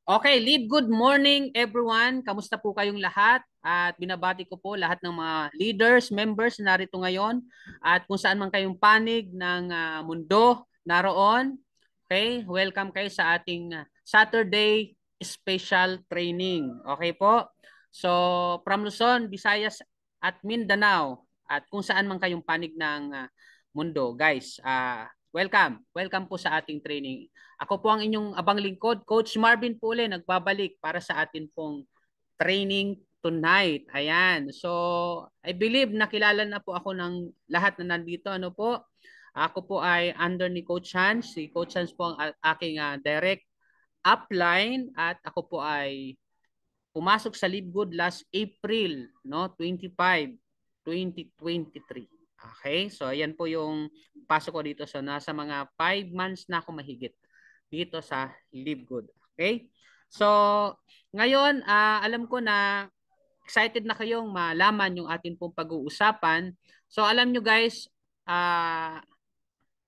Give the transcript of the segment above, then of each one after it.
Okay, Live, good morning everyone. Kamusta po kayong lahat? At binabati ko po lahat ng mga leaders, members na narito ngayon at kung saan man kayong panig ng mundo naroon. Okay, welcome kayo sa ating Saturday special training. Okay po? So, from Luzon, Visayas at Mindanao at kung saan man kayong panig ng mundo, guys. Welcome. Welcome po sa ating training. Ako po ang inyong abang lingkod, Coach Marvin Pule, nagbabalik para sa atin pong training tonight. Ayan. So, I believe nakilala na po ako ng lahat na nandito. Ano po? Ako po ay under ni Coach Hans. Si Coach Hans po ang aking direct upline at ako po ay pumasok sa Live Good last April, no, 25, 2023. Okay? So, ayan po yung pasok ko dito. So, nasa mga 5 months na ako mahigit dito sa Live Good. Okay? So, ngayon, alam ko na excited na kayong malaman yung atin pong pag-uusapan. So, alam nyo guys,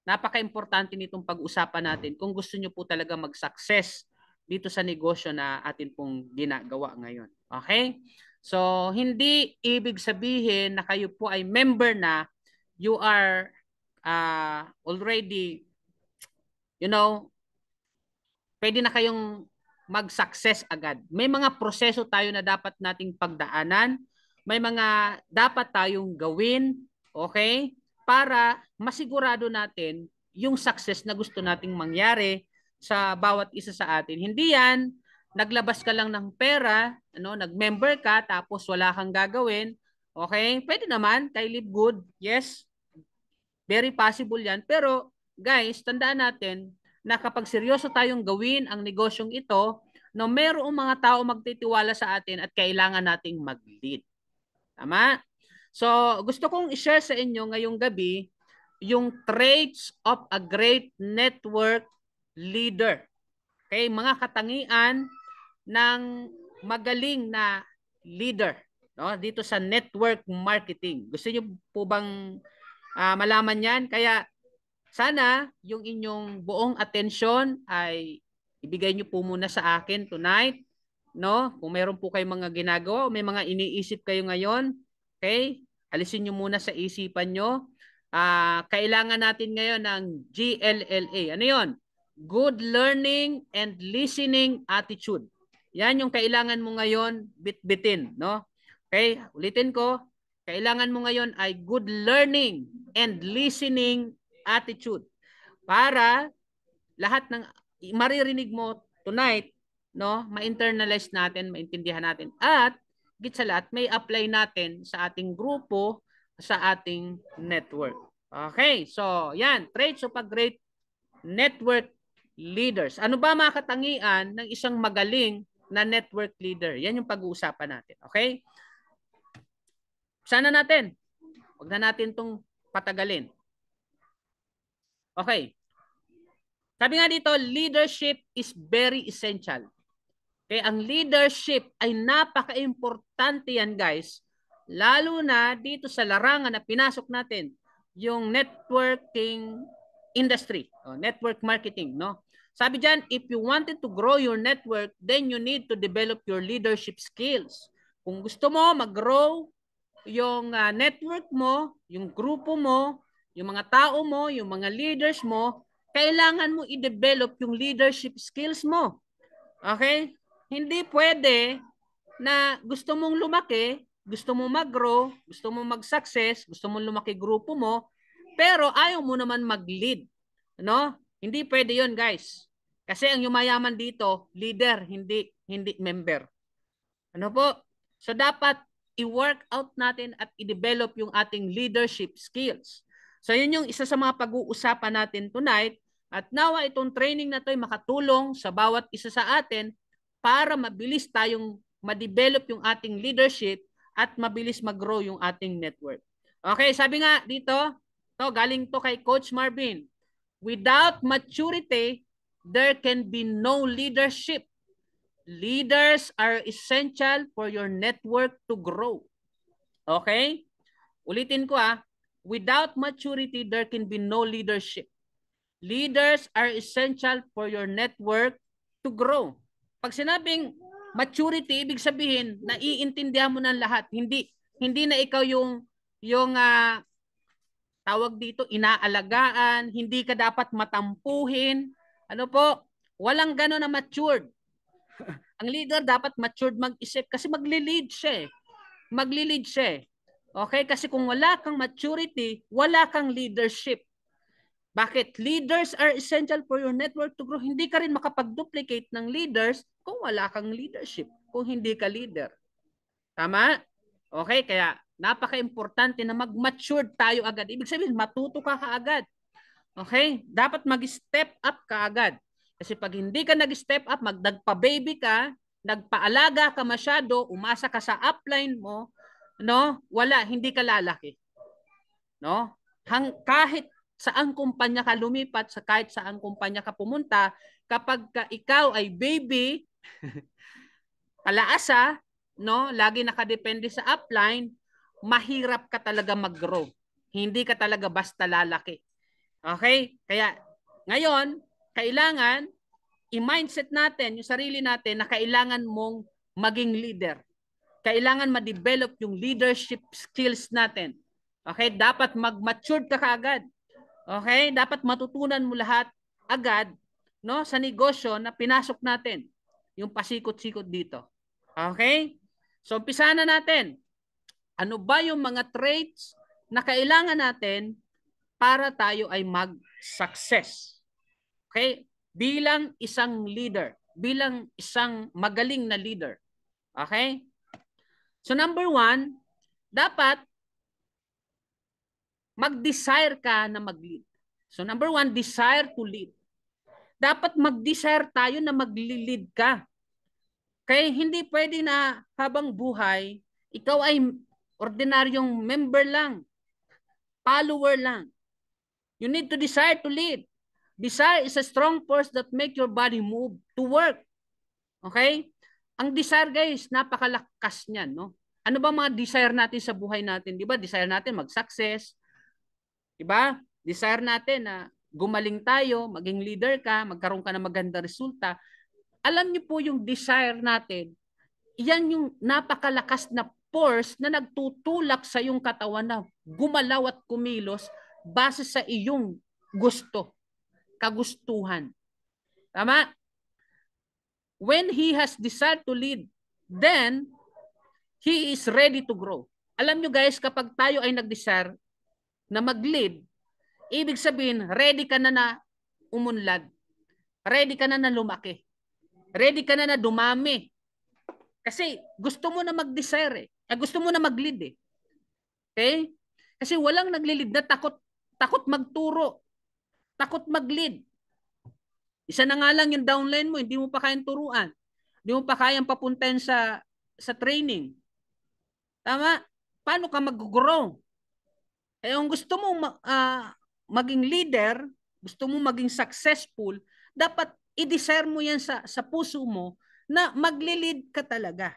napaka-importante nitong pag-uusapan natin kung gusto nyo po talaga mag-success dito sa negosyo na atin pong ginagawa ngayon. Okay? So, hindi ibig sabihin na kayo po ay member na, you are already, pwede na kayong mag-success agad. May mga proseso tayo na dapat nating pagdaanan. May mga dapat tayong gawin, okay? Para masigurado natin yung success na gusto nating mangyari sa bawat isa sa atin. Hindi yan, naglabas ka lang ng pera, nag-member ka, tapos wala kang gagawin, okay? Pwede naman, kay Live Good, yes, very possible yan. Pero guys, tandaan natin na kapag seryoso tayong gawin ang negosyong ito, no, mayroong mga tao magtitiwala sa atin at kailangan nating mag-lead. Tama? So, gusto kong i-share sa inyo ngayong gabi yung traits of a great network leader. Okay, mga katangian ng magaling na leader, no, dito sa network marketing. Gusto niyo po bang malaman yan? Kaya sana yung inyong buong atensyon ay ibigay niyo po muna sa akin tonight, no? Kung meron po kayong mga ginagawa o may mga iniisip kayo ngayon, okay? Alisin niyo muna sa isipan niyo. Kailangan natin ngayon ng GLLA. Ano 'yon? Good learning and listening attitude. Yan yung kailangan mo ngayon bitbitin, no? Okay, ulitin ko. Kailangan mo ngayon ay good learning and listening attitude para lahat ng maririnig mo tonight, no, ma-internalize natin, maintindihan natin at git sa lahat may apply natin sa ating grupo, sa ating network. Okay, so yan, traits of a great network leaders. Ano ba mga katangian ng isang magaling na network leader? Yan yung pag-uusapan natin. Okay? Sana natin. Huwag na natin itong patagalin. Okay. Sabi nga dito, leadership is very essential. Okay, ang leadership ay napaka-importante yan, guys. Lalo na dito sa larangan na pinasok natin, yung networking industry, network marketing, no? Sabi diyan, if you wanted to grow your network, then you need to develop your leadership skills. Kung gusto mo mag-grow yung network mo, yung grupo mo, yung mga tao mo, yung mga leaders mo, kailangan mo i-develop yung leadership skills mo. Okay? Hindi pwede na gusto mong lumaki, gusto mong mag-grow, gusto mong mag-success, gusto mong lumaki grupo mo, pero ayaw mo naman mag-lead. No? Hindi pwede 'yon, guys. Kasi ang yumayaman dito, leader, hindi member. Ano po? So dapat i-work out natin at i-develop yung ating leadership skills. So yun yung isa sa mga pag-uusapan natin tonight. At nawa itong training na to ay makatulong sa bawat isa sa atin para mabilis tayong ma-develop yung ating leadership at mabilis mag-grow yung ating network. Okay, sabi nga dito, galing to kay Coach Marvin. Without maturity, there can be no leadership. Leaders are essential for your network to grow. Okay? Ulitin ko without maturity, there can be no leadership. Leaders are essential for your network to grow. Pag sinabing maturity, ibig sabihin, naiintindihan mo ng lahat. Hindi na ikaw yung tawag dito, inaalagaan, hindi ka dapat matampuhin. Ano po? Walang gano'n na matured. Ang leader dapat matured mag-isip kasi magli-lead siya. Magli-lead siya. Okay? Kasi kung wala kang maturity, wala kang leadership. Bakit? Leaders are essential for your network to grow. Hindi ka rin makapag-duplicate ng leaders kung wala kang leadership, kung hindi ka leader. Tama? Okay, kaya napaka-importante na mag-mature tayo agad. Ibig sabihin, matuto ka kaagad. Okay? Dapat mag-step up ka agad. Kasi pag hindi ka nag-step up, nagpa-baby ka, nagpaalaga ka masyado, umasa ka sa upline mo, no? Wala, hindi ka lalaki. No? Kahit saan kumpanya ka lumipat, kahit saan kumpanya ka pumunta, kapag ikaw ay baby, palaasa, no, lagi nakadepende sa upline, mahirap ka talaga mag-grow. Hindi ka talaga basta lalaki. Okay? Kaya ngayon, kailangan i-mindset natin yung sarili natin na kailangan mong maging leader. Kailangan ma-develop yung leadership skills natin. Okay? Dapat mag-mature ka kaagad. Okay? Dapat matutunan mo lahat agad, no, sa negosyo na pinasok natin. Yung pasikot-sikot dito. Okay? So, umpisa na natin. Ano ba yung mga traits na kailangan natin para tayo ay mag-success? Okay? Bilang isang leader. Bilang isang magaling na leader. Okay? So, number 1, dapat mag-desire ka na mag-lead. So, number 1, desire to lead. Dapat mag-desire tayo na mag-lead ka. Kaya hindi pwede na habang buhay, ikaw ay ordinaryong member lang, follower lang. You need to desire to lead. Desire is a strong force that make your body move to work. Okay? Ang desire, guys, napakalakas niyan, no? Ano ba mga desire natin sa buhay natin? Di ba? Desire natin mag-success. Di ba? Desire natin na gumaling tayo, maging leader ka, magkaroon ka ng maganda resulta. Alam niyo po yung desire natin, yan yung napakalakas na force na nagtutulak sa iyong katawan na gumalaw at kumilos base sa iyong gusto, kagustuhan. Tama? When he has desire to lead, then he is ready to grow. Alam nyo guys, kapag tayo ay nag-desire na mag-lead, ibig sabihin, ready ka na na umunlad. Ready ka na na lumaki. Ready ka na na dumami. Kasi gusto mo na mag-desire eh. Gusto mo na mag-lead eh. Okay? Kasi walang nagli-lead na takot magturo. Takot mag-lead. Isa na nga lang yung downline mo, hindi mo pa kayang turuan. Hindi mo pa kayang papuntahin sa training. Tama? Paano ka mag-grow? Eh, kung gusto mo maging leader, gusto mo maging successful, dapat i-desire mo yan sa puso mo na magli-lead ka talaga.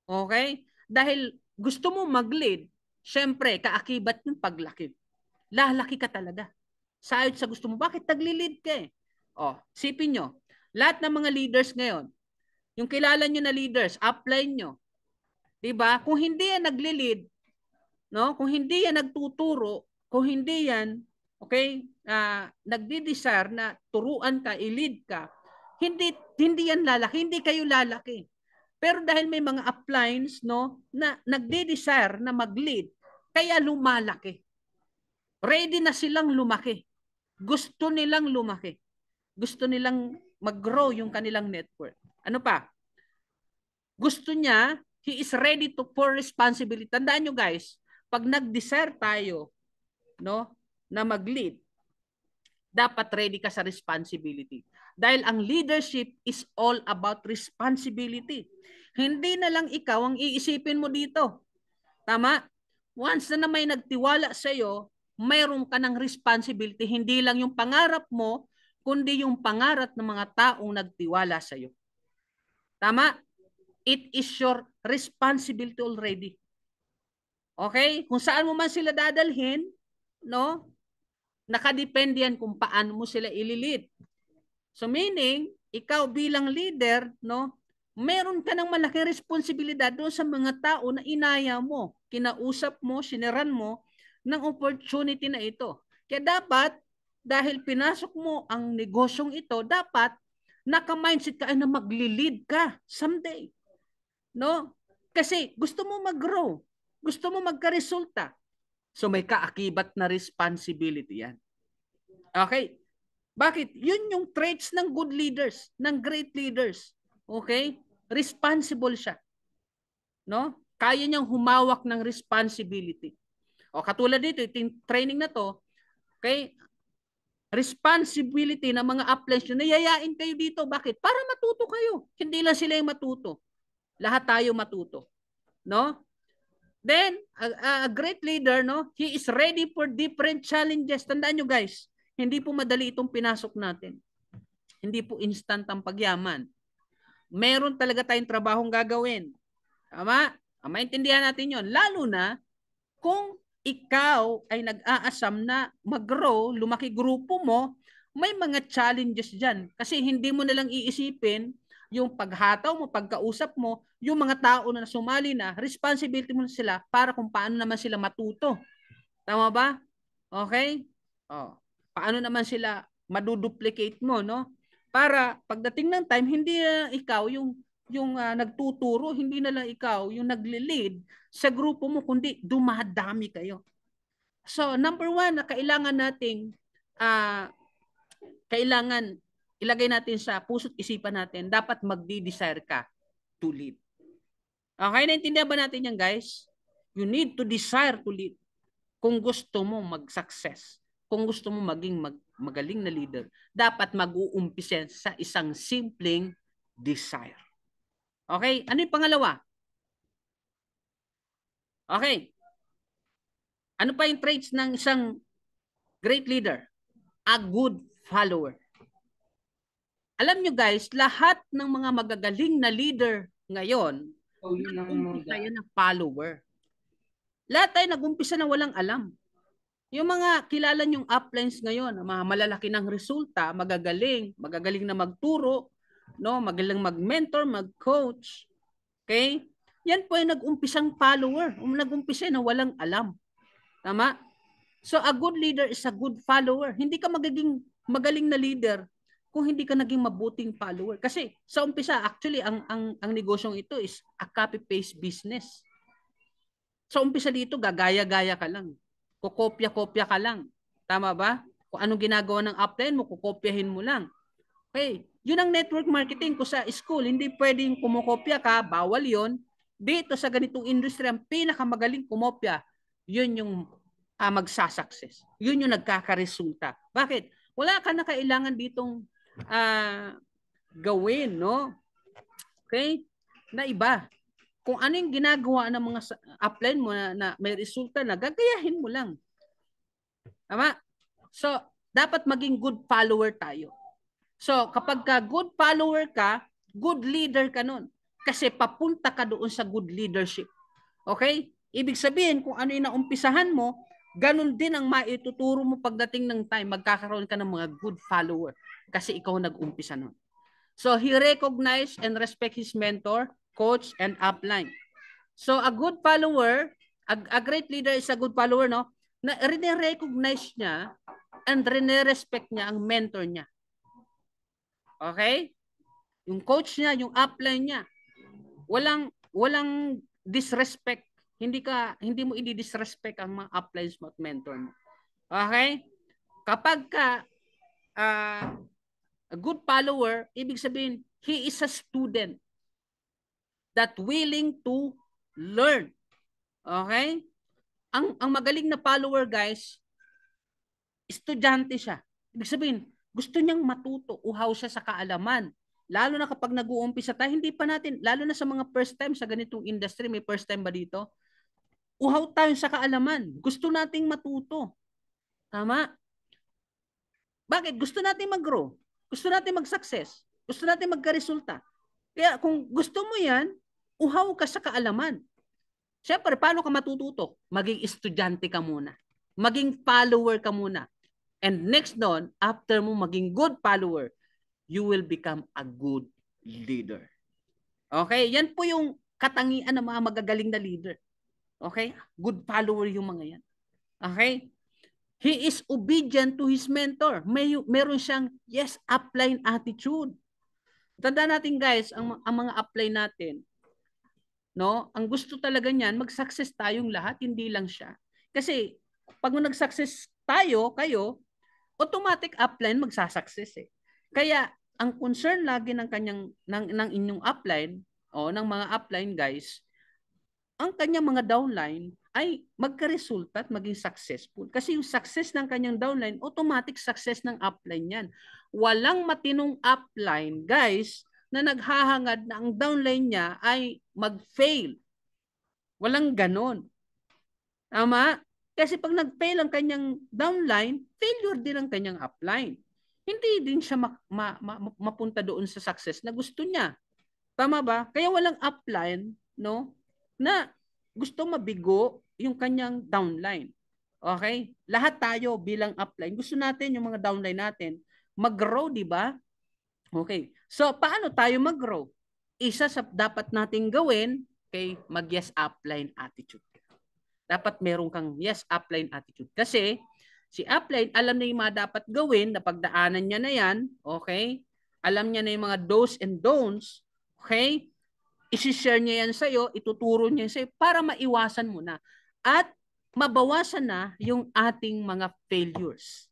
Okay? Dahil gusto mo mag-lead, syempre, kaakibat yung paglaki. Lalaki ka talaga. Sayot sa gusto mo. Bakit nagli-lead ka eh? Oh, sipin nyo. Lahat ng mga leaders ngayon, yung kilala nyo na leaders, upline nyo. Diba? Kung hindi yan nagli-lead, no? Kung hindi yan nagtuturo, kung hindi yan, okay, nagdi-desire na turuan ka, i-lead ka, hindi yan lalaki, hindi kayo lalaki. Pero dahil may mga uplines, no, na nagdi-desire na mag-lead, kaya lumalaki. Ready na silang lumaki. Gusto nilang lumaki. Gusto nilang mag-grow yung kanilang network. Ano pa? Gusto niya, he is ready for responsibility. Tandaan nyo guys, pag nag-desire tayo, no, na mag-lead, dapat ready ka sa responsibility. Dahil ang leadership is all about responsibility. Hindi na lang ikaw ang iisipin mo dito. Tama? Once na may nagtiwala sa iyo, mayroon ka ng responsibility. Hindi lang yung pangarap mo, kundi yung pangarap ng mga taong nagtiwala sa iyo. Tama? It is your responsibility already. Okay? Kung saan mo man sila dadalhin, no? Nakadepende yan kung paano mo sila ililid. So meaning, ikaw bilang leader, no, meron ka ng malaking responsibilidad doon sa mga tao na inaya mo, kinausap mo, siniran mo ng opportunity na ito. Kaya dapat, dahil pinasok mo ang negosyong ito, dapat naka-mindset ka na magli-lead ka someday. No? Kasi gusto mo mag-grow, gusto mo magka-resulta. So may kaakibat na responsibility yan. Okay? Bakit? Yun yung traits ng good leaders, ng great leaders. Okay? Responsible siya. No? Kaya niyang humawak ng responsibility. O katulad dito, itong training na to, okay? Responsibility ng mga uplines nyo, nayayain kayo dito. Bakit? Para matuto kayo. Hindi lang sila yung matuto. Lahat tayo matuto. No? Then, a great leader, no? He is ready for different challenges. Tandaan nyo guys, hindi po madali itong pinasok natin. Hindi po instant ang pagyaman. Meron talaga tayong trabahong gagawin. Tama? Maintindihan natin yon. Lalo na kung ikaw ay nag-aasam na mag-grow, lumaki grupo mo, may mga challenges dyan. Kasi hindi mo nalang iisipin yung paghataw mo, pagkausap mo, yung mga tao na sumali na, responsibility mo na sila para kung paano naman sila matuto. Tama ba? Okay? Oh. Paano naman sila maduduplicate mo, no? Para pagdating ng time, hindi na ikaw yung nagtuturo, hindi na lang ikaw yung nagli-lead sa grupo mo, kundi dumadami kayo. So, number one na kailangan nating kailangan ilagay natin sa puso't isipan natin, dapat magdi-desire ka to lead. Okay, naintindihan ba natin yan, guys? You need to desire to lead. Kung gusto mo mag-success, kung gusto mo maging magaling na leader, dapat mag-uumpisa sa isang simpleng desire. Okay? Ano yung pangalawa? Okay. Ano pa yung traits ng isang great leader? A good follower. Alam nyo guys, lahat ng mga magagaling na leader ngayon, nag-umpisa yan ng follower. Lahat tayo nag-umpisa na walang alam. Yung mga kilala nyong uplines ngayon, mga malalaki ng resulta, magagaling na magturo, no, magaling mag-mentor, mag-coach. Okay? Yan po ay nag-umpisang follower, nag-umpisa na walang alam. Tama? So a good leader is a good follower. Hindi ka magiging magaling na leader kung hindi ka naging mabuting follower. Kasi sa umpisa, actually, ang negosyong ito is a copy-paste business. Sa umpisa dito, gagaya-gaya ka lang. Kukopya-kopya ka lang. Tama ba? Kung anong ginagawa ng upline mo, kukopyahin mo lang. Okay. Yun ang network marketing ko sa school. Hindi pwedeng kumukopya ka, bawal yon. Dito sa ganitong industry, ang pinakamagaling kumopya, yun yung magsasucess. Yun yung nagkakaresulta. Bakit? Wala ka na kailangan ditong gawin, no? Okay? Na iba. Kung ano yung ginagawa ng mga upline mo na may resulta na, gagayahin mo lang. Tama? So, dapat maging good follower tayo. So, kapag ka good follower ka, good leader ka nun. Kasi papunta ka doon sa good leadership. Okay? Ibig sabihin, kung ano yung naumpisahan mo, ganun din ang maituturo mo pagdating ng time, magkakaroon ka ng mga good follower. Kasi ikaw nag-umpisa nun. So, he recognized and respect his mentor, coach, and upline. So, a good follower, a great leader is a good follower, no? Na recognize niya and respect niya ang mentor niya. Okay? Yung coach niya, yung upline niya. Walang disrespect. Hindi mo i-disrespect ang mga uplines mo at mentor mo. Okay? Kapag ka a good follower, ibig sabihin, he is a student that willing to learn. Okay? Ang magaling na follower, guys, estudyante siya. Ibig sabihin, gusto niyang matuto, uhaw siya sa kaalaman. Lalo na kapag nag-uumpisa tayo, hindi pa natin, lalo na sa mga first time sa ganitong industry, may first time ba dito? Uhaw tayo sa kaalaman. Gusto nating matuto. Tama? Bakit? Gusto nating mag-grow. Gusto nating mag-success. Gusto nating magka-resulta. Kaya kung gusto mo yan, uhaw ka sa kaalaman. Siyempre, paano ka matututo? Maging estudyante ka muna. Maging follower ka muna. And next doon, after mo maging good follower, you will become a good leader. Okay? Yan po yung katangian ng mga magagaling na leader. Okay? Good follower yung mga yan. Okay? He is obedient to his mentor. Meron siyang yes, upline attitude. Tandaan natin guys, ang mga upline natin, no? Ang gusto talaga niyan, mag-success tayong lahat, hindi lang siya. Kasi pag nag-success tayo, kayo, automatic upline magsasucess eh. Kaya ang concern lagi ng inyong upline o ng mga upline guys, ang kanyang mga downline ay magka-resulta at maging successful. Kasi yung success ng kanyang downline, automatic success ng upline yan. Walang matinong upline, guys, na naghahangad na ang downline niya ay mag-fail. Walang ganon. Tama? Kasi pag nag-fail ang kanyang downline, failure din ang kanyang upline. Hindi din siya mapunta doon sa success na gusto niya. Tama ba? Kaya walang upline, no? Na gusto mabigo yung kanyang downline. Okay? Lahat tayo bilang upline, gusto natin yung mga downline natin mag-grow, di ba? Okay. So, paano tayo mag-grow? Isa sa dapat nating gawin, okay, mag-yes upline attitude. Dapat meron kang yes upline attitude. Kasi, si upline, alam na yung mga dapat gawin, na pagdaanan niya na yan, okay? Alam niya na yung mga do's and don'ts, okay? I-share niya yan sa'yo, ituturo niya sa'yo para maiwasan mo na. At mabawasan na yung ating mga failures.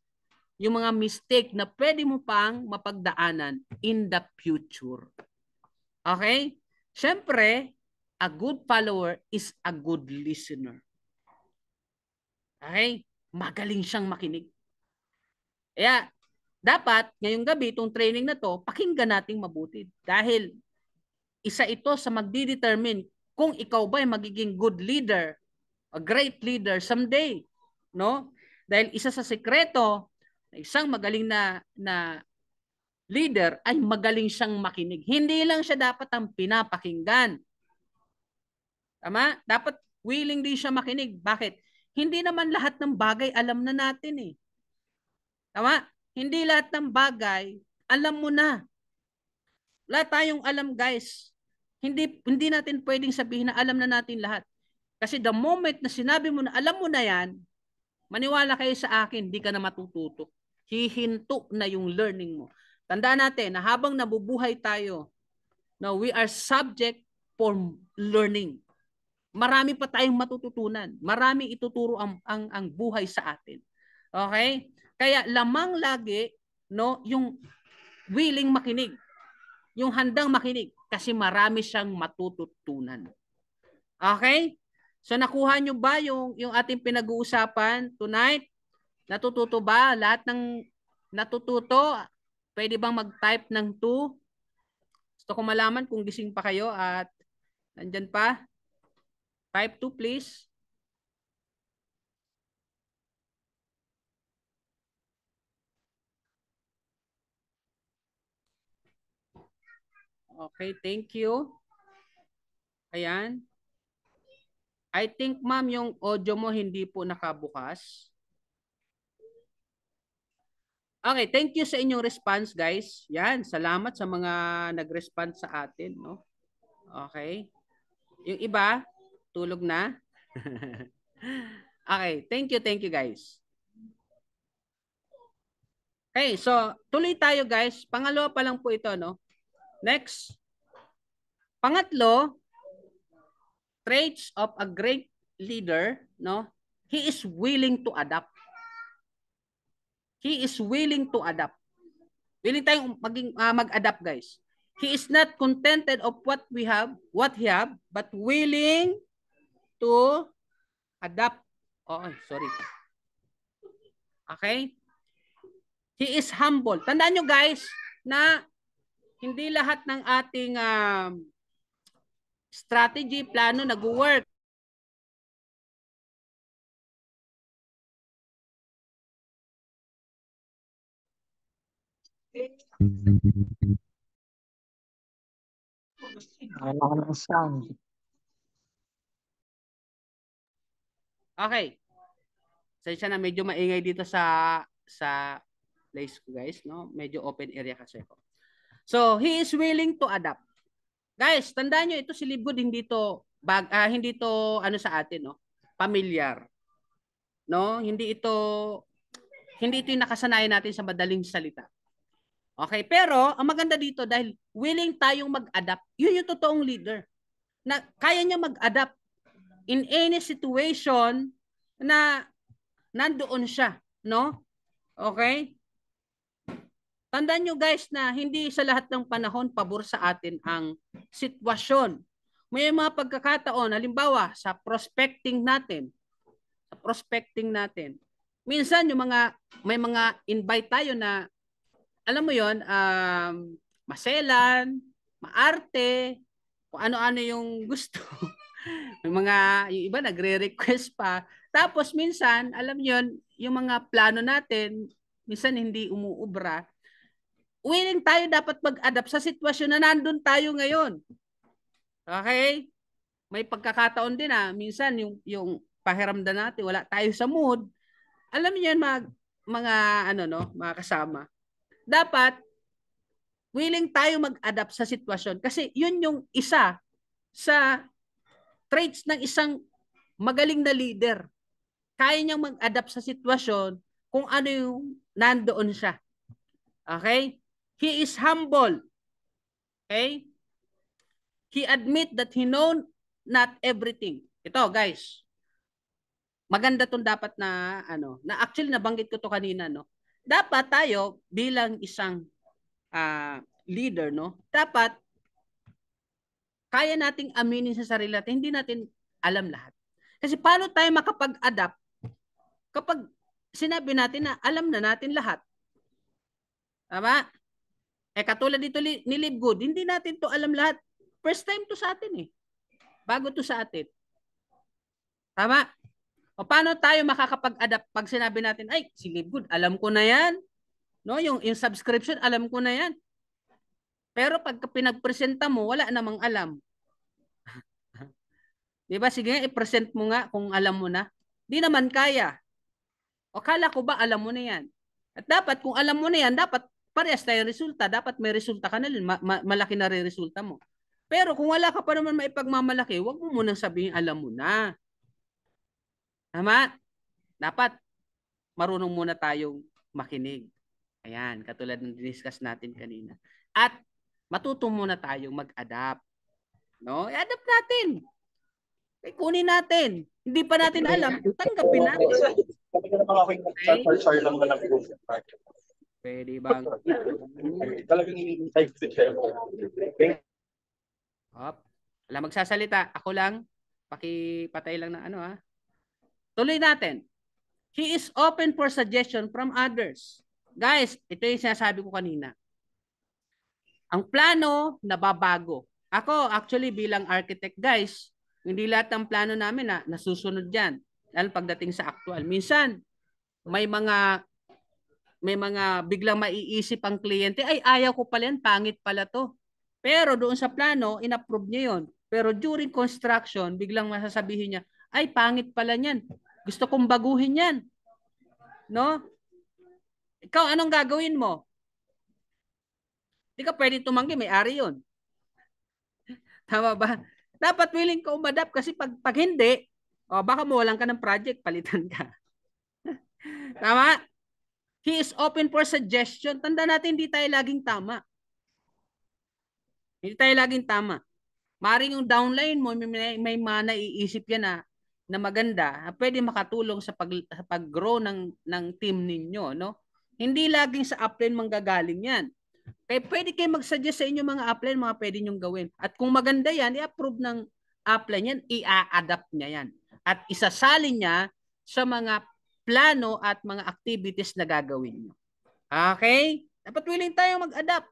Yung mga mistake na pwede mo pang mapagdaanan in the future. Okay? Siyempre, a good follower is a good listener. Okay? Magaling siyang makinig. Kaya, dapat, ngayong gabi, itong training na to, pakinggan nating mabuti. Dahil, isa ito sa magdidetermine kung ikaw ba ay magiging good leader, a great leader someday. No? Dahil isa sa sekreto, isang magaling na leader ay magaling siyang makinig. Hindi lang siya dapat ang pinapakinggan. Tama? Dapat willing din siya makinig. Bakit? Hindi naman lahat ng bagay alam na natin eh. Tama? Hindi lahat ng bagay alam mo na. Lahat tayong alam guys. Hindi natin pwedeng sabihin na alam na natin lahat. Kasi the moment na sinabi mo na alam mo na yan, maniwala kayo sa akin, hindi ka na matututo. Hihinto na yung learning mo. Tandaan natin na habang nabubuhay tayo, no, we are subject for learning. Marami pa tayong matututunan. Marami ituturo ang buhay sa atin. Okay? Kaya lamang lagi, no, yung willing makinig. Yung handang makinig kasi marami siyang matututunan. Okay? So nakuha nyo ba yung ating pinag-uusapan tonight? Natututo ba? Lahat ng natututo, pwede bang mag-type ng 2? Gusto ko malaman kung gising pa kayo at nandyan pa. Type 2 please. Okay, thank you. Ayan. I think ma'am yung audio mo hindi po nakabukas. Okay, thank you sa inyong response guys. Yan, salamat sa mga nag-respond sa atin, no? Okay. Yung iba, tulog na. Okay, thank you guys. Okay, so tuloy tayo guys. Pangalawa pa lang po ito, no? Next. Pangatlo, traits of a great leader, no? He is willing to adapt. He is willing to adapt. Willing tayong mag-adapt, guys. He is not contented of what he have, but willing to adapt. Oh, sorry. Okay? He is humble. Tandaan nyo, guys, na hindi lahat ng ating strategy, plano nag-work. Wala ng sound. Okay. Sensya na medyo maingay dito sa place ko guys, no? Medyo open area kasi ako. So, he is willing to adapt. Guys, tandaan nyo, ito si Libgood, hindi to ano sa atin, no? Pamilyar. No? Hindi ito yung nakasanayan natin sa madaling salita. Okay, pero ang maganda dito dahil willing tayong mag-adapt. Yun yung totoong leader. Na kaya niya mag-adapt in any situation na nandoon siya, no? Okay? Tandaan nyo guys na hindi sa lahat ng panahon pabor sa atin ang sitwasyon. May mga pagkakataon, halimbawa sa prospecting natin, minsan may mga invite tayo na alam mo yon, maselan, maarte, kung ano-ano yung gusto. Yung iba nagre-request pa. Tapos minsan, alam niyo yung mga plano natin, minsan hindi umuubra. Willing tayo dapat mag-adapt sa sitwasyon na nandun tayo ngayon. Okay? May pagkakataon din minsan yung pakiramdam natin, wala tayo sa mood. Alam niyo yan, mga kasama. Dapat willing tayo mag-adapt sa sitwasyon kasi yun yung isa sa traits ng isang magaling na leader. Kaya niyang mag-adapt sa sitwasyon kung ano yung nandoon siya. Okay? He is humble. Okay? He admit that he know not everything. Ito, guys. Maganda tong dapat na actually nabanggit ko to kanina, no. Dapat tayo bilang isang leader, no, dapat kaya nating aminin sa sarili natin, hindi natin alam lahat. Kasi paano tayo makapag-adapt kapag sinabi natin na alam na natin lahat? Tama? Katulad dito ni Libgood, hindi natin to alam lahat. First time to sa atin Bago to sa atin. Tama? O paano tayo makakapag-adapt pag sinabi natin, ay, si Libgood, alam ko na yan. No, yung subscription, alam ko na yan. Pero pag pinagpresenta mo, wala namang alam. Di ba? Sige, i-present mo nga kung alam mo na. Di naman kaya. O kala ko ba alam mo na yan? At dapat, kung alam mo na yan, dapat parehas tayo resulta. Dapat may resulta ka na rin. Malaki na rin resulta mo. Pero kung wala ka pa naman maipagmamalaki, huwag mo munang sabihin alam mo na. Tama? Dapat marunong muna tayong makinig. Ayan, katulad ng diniscuss natin kanina. At matuto muna tayong mag-adapt. No? I-adapt natin. Kunin natin. Hindi pa natin alam, tanggapin natin. Okay? Pwede bang? Talagang i-type si Chef. Wala magsasalita. Ako lang. Pakipatay lang na Tuloy natin. He is open for suggestion from others. Guys, ito yung sinasabi ko kanina. Ang plano, nababago. Ako, actually, bilang architect, guys, hindi lahat ng plano namin nasusunod yan. Lalo pagdating sa actual. Minsan, may mga biglang maiisip ang kliyente, ay, ayaw ko pala yan, pangit pala to. Pero doon sa plano, inapprove niya yon. Pero during construction, biglang masasabihin niya, ay, pangit pala niyan. Gusto kong baguhin yan. No? Ikaw, anong gagawin mo? Hindi ka pwede tumanggi, may-ari yun. Tama ba? Dapat willing ka umadapt kasi pag hindi, baka mawalan ka ng project, palitan ka. Tama? He is open for suggestion. Tanda natin, hindi tayo laging tama. Hindi tayo laging tama. Maring yung downline mo, may mga naiisip yan na maganda, pwede makatulong sa pag-grow ng team ninyo, no? Hindi laging sa upline manggagaling yan. Kaya pwede kayo mag-suggest sa inyo mga upline, mga pwede nyong gawin. At kung maganda yan, i-approve ng upline yan, i-adapt niya yan. At isasalin niya sa mga plano at mga activities na gagawin nyo. Okay? Dapat willing tayo mag-adapt.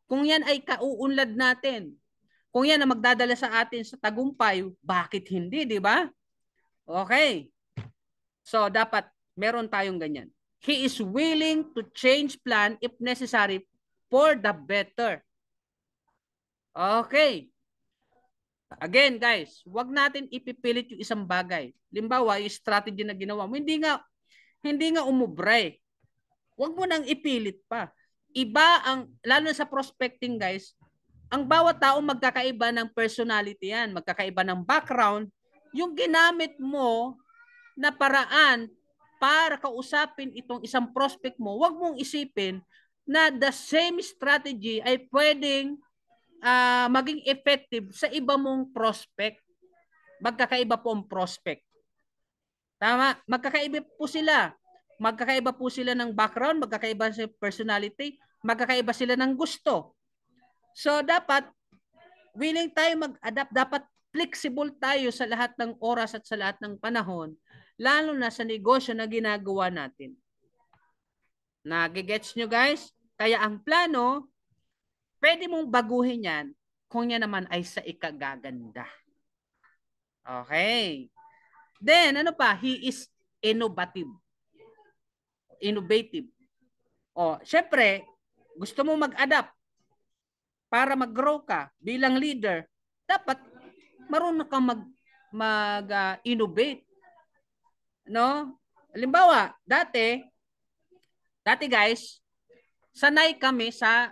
Kung yan ay kauunlad natin, kung yan na magdadala sa atin sa tagumpay, bakit hindi, di ba? Okay. So, dapat meron tayong ganyan. He is willing to change plan if necessary for the better. Okay. Again, guys, wag natin ipipilit yung isang bagay. Limbawa, yung strategy na ginawa mo, hindi nga umubra. Wag mo nang ipilit pa. iba ang, lalo na sa prospecting guys, ang bawat tao magkakaiba ng personality yan, magkakaiba ng background. Yung ginamit mo na paraan para kausapin itong isang prospect mo, wag mong isipin na the same strategy ay pwedeng maging effective sa iba mong prospect. Magkakaiba po ang prospect. Tama? Magkakaiba po sila. Magkakaiba po sila ng background, magkakaiba sa personality, magkakaiba sila ng gusto. So dapat willing tayo mag-adapt, dapat flexible tayo sa lahat ng oras at sa lahat ng panahon, lalo na sa negosyo na ginagawa natin. Nagigets nyo guys? Kaya ang plano, pwede mong baguhin yan kung yan naman ay sa ikagaganda. Okay. Then, ano pa? He is innovative. Innovative. O, syempre, gusto mo mag-adapt para mag-grow ka bilang leader, dapat marunong kang mag-innovate. No? Halimbawa, dati guys, sanay kami sa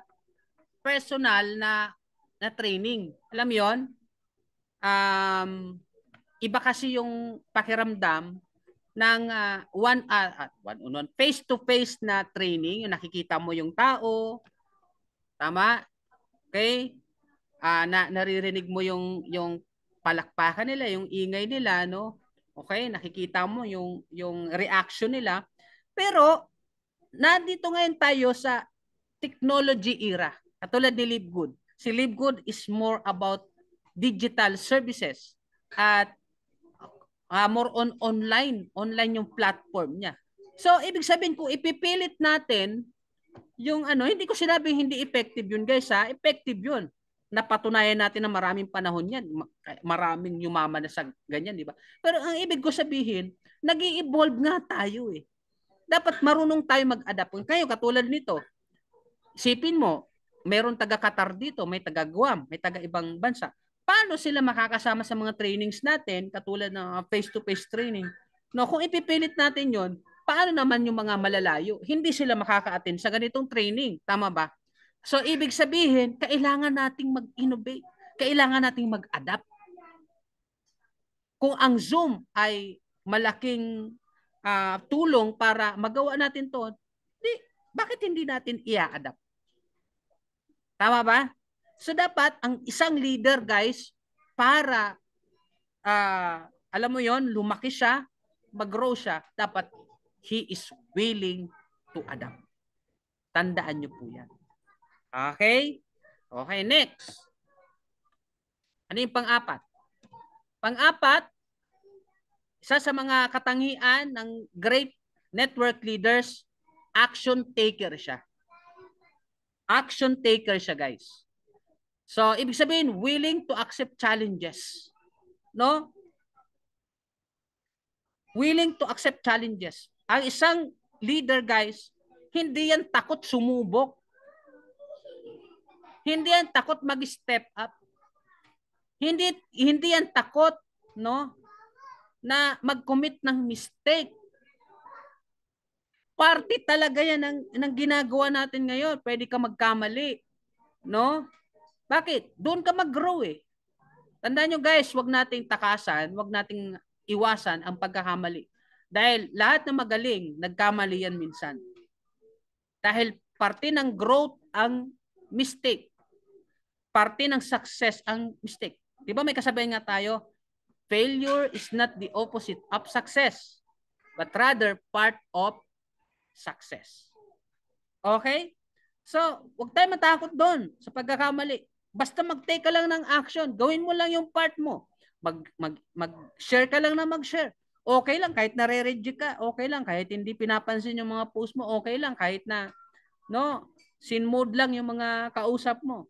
personal na training. Alam mo 'yon? Iba kasi yung pakiramdam ng one-on-one, face-to-face na training, yung nakikita mo yung tao, tama? Okay? Naririnig mo yung palakpakan nila, yung ingay nila, no? Okay, nakikita mo yung reaction nila. Pero nandito ngayon tayo sa technology era. Katulad ni Livegood. Si Livegood is more about digital services at more on online yung platform niya. So ibig sabihin kung ipipilit natin yung hindi ko sinabing hindi effective yun guys ha, effective yun. Napatunayan natin na maraming panahon yan, maraming yumaman na sa ganyan, di ba? Pero ang ibig ko sabihin, nag-i-evolve nga tayo eh. Dapat marunong tayo mag-adapt. Kayo katulad nito, isipin mo, meron taga Qatar dito, may taga Guam, may taga ibang bansa. Paano sila makakasama sa mga trainings natin katulad ng face-to-face training? No, kung ipipilit natin 'yon, paano naman yung mga malalayo? Hindi sila makaka-attend sa ganitong training, tama ba? So ibig sabihin, kailangan nating mag-innovate, kailangan nating mag-adapt. Kung ang Zoom ay malaking tulong para magawa natin 'to, bakit hindi natin i-adapt? Tama ba? So dapat ang isang leader guys, para alam mo yon, lumaki siya, mag-grow siya, dapat he is willing to adapt. Tandaan nyo po yan. Okay? Okay, next. Ano yung pang-apat? Pang-apat, isa sa mga katangian ng great network leaders, action taker siya. Action taker siya, guys. So, ibig sabihin, willing to accept challenges. No? Willing to accept challenges. Ang isang leader, guys, hindi yan takot sumubok. Hindi yan takot mag-step up. Hindi yan takot, no, na mag-commit ng mistake. Party talaga yan ng ginagawa natin ngayon. Pwede ka magkamali, no? Bakit? Doon ka mag-grow eh. Tandaan nyo guys, wag nating takasan, wag nating iwasan ang pagkakamali. Dahil lahat ng magaling, nagkamali yan minsan. Dahil parte ng growth ang mistake. Parte ng success ang mistake. Di ba may kasabihan nga tayo, failure is not the opposite of success, but rather part of success. Okay? So, huwag tayo matakot doon sa pagkakamali. Basta mag-take ka lang ng action. Gawin mo lang yung part mo. Mag-share ka lang na mag-share. Okay lang kahit nare-reject ka. Okay lang kahit hindi pinapansin yung mga post mo. Okay lang kahit na sin mood lang yung mga kausap mo.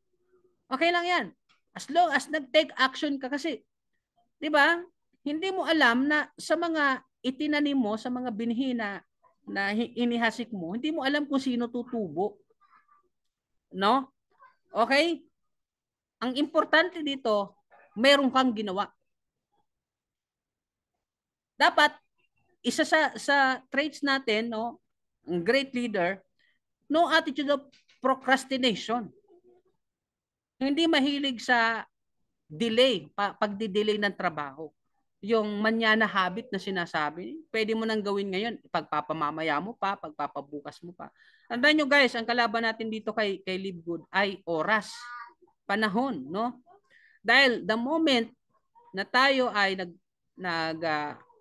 Okay lang yan. As long as nag-take action ka kasi. 'Di ba? Hindi mo alam na sa mga itinanim mo, sa mga binhi na inihasik mo, hindi mo alam kung sino tutubo. No? Okay? Ang importante dito, meron kang ginawa. Dapat isa sa traits natin, no, ang great leader, no attitude of procrastination. Hindi mahilig sa delay, pagdi-delay ng trabaho. Yung manyana habit na sinasabi, pwede mo nang gawin ngayon, pagpapamamaya mo pa, pagpapabukas mo pa. Tandaan nyo guys, ang kalaban natin dito kay Live Good ay oras, panahon, no? Dahil the moment na tayo ay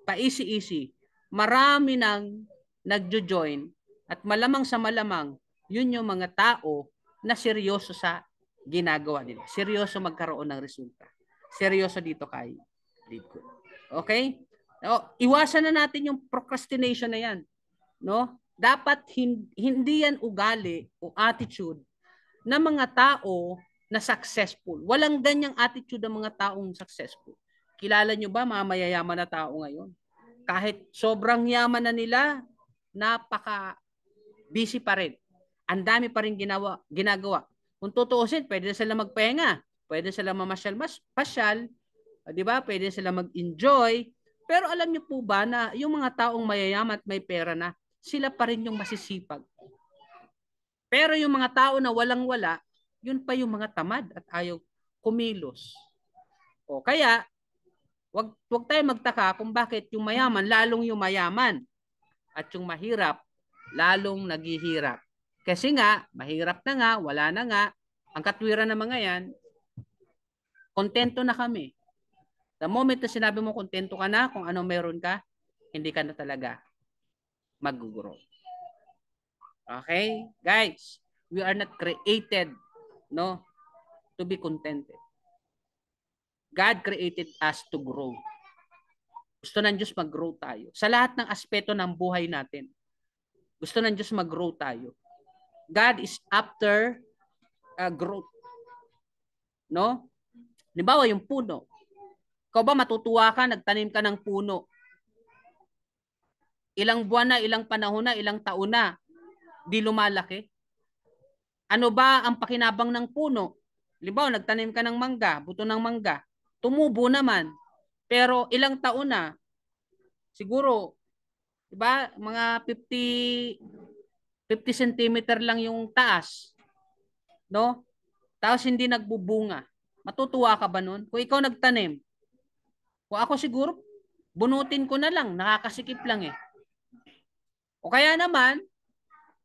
paisi-isi, marami nang nagjo-join at malamang sa malamang, yun yung mga tao na seryoso sa ginagawa nila. Seryoso magkaroon ng resulta. Seryoso dito kay Live Good. Okay? O, iwasan na natin yung procrastination na yan. No? Dapat hindi yan ugali o attitude ng mga tao na successful. Walang ganyang attitude ng mga taong successful. Kilala nyo ba mga mayayaman na tao ngayon? Kahit sobrang yaman na nila, napaka busy pa rin. Ang dami pa rin ginagawa. Kung tutuusin, pwede na sila magpahinga. Pwede sila mamasyal, di ba? Pwede sila mag-enjoy. Pero alam niyo po ba na yung mga taong mayayaman at may pera na, sila pa rin yung masisipag. Pero yung mga tao na walang-wala, yun pa yung mga tamad at ayaw kumilos. O kaya, wag tayo magtaka kung bakit yung mayaman lalong yumayaman at yung mahirap lalong naghihirap. Kasi nga, mahirap na nga, wala na nga. Ang katwiran ng mga yan, kontento na kami. The moment na sinabi mo kontento ka na, kung ano meron ka, hindi ka na talaga mag-grow. Okay? Guys, we are not created, no, to be contented. God created us to grow. Gusto ng Diyos mag-grow tayo. Sa lahat ng aspeto ng buhay natin, gusto ng Diyos mag-grow tayo. God is after growth. No? Halimbawa, yung puno. Ikaw ba matutuwa ka, nagtanim ka ng puno? Ilang buwan na, ilang panahon na, ilang taon na, di lumalaki? Ano ba ang pakinabang ng puno? Halimbawa, nagtanim ka ng mangga, buto ng mangga. Tumubo naman. Pero ilang taon na, siguro, diba, mga 50 centimeter lang yung taas. No? Tapos hindi nagbubunga. Matutuwa ka ba nun? Kung ikaw nagtanim, kung ako siguro, bunutin ko na lang, nakakasikip lang eh. O kaya naman,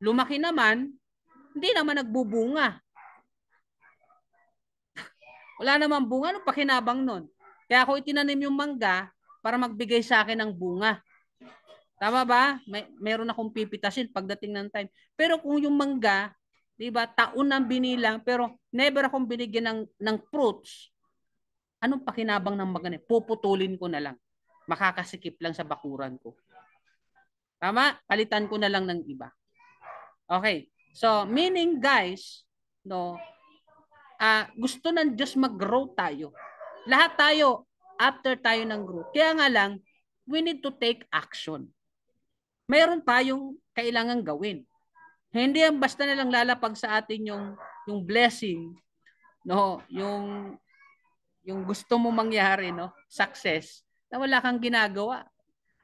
lumaki naman, hindi naman nagbubunga. Wala naman bunga, ano pakinabang nun? Kaya ako itinanim yung mangga para magbigay sa akin ng bunga. Tama ba? Meron akong pipitasin pagdating ng time. Pero kung yung mangga, di ba, taon ang binilang, pero never akong binigyan ng fruits, anong pakinabang ng magana? Puputulin ko na lang. Makakasikip lang sa bakuran ko. Tama? Palitan ko na lang ng iba. Okay. So, meaning guys, no, gusto ng Diyos mag-grow tayo. Lahat tayo, after tayo ng growth. Kaya nga lang, we need to take action. Mayroon tayong kailangan gawin. Hindi ang basta na lang lalapag sa atin yung blessing, no, yung gusto mo mangyari, no, success, na wala kang ginagawa.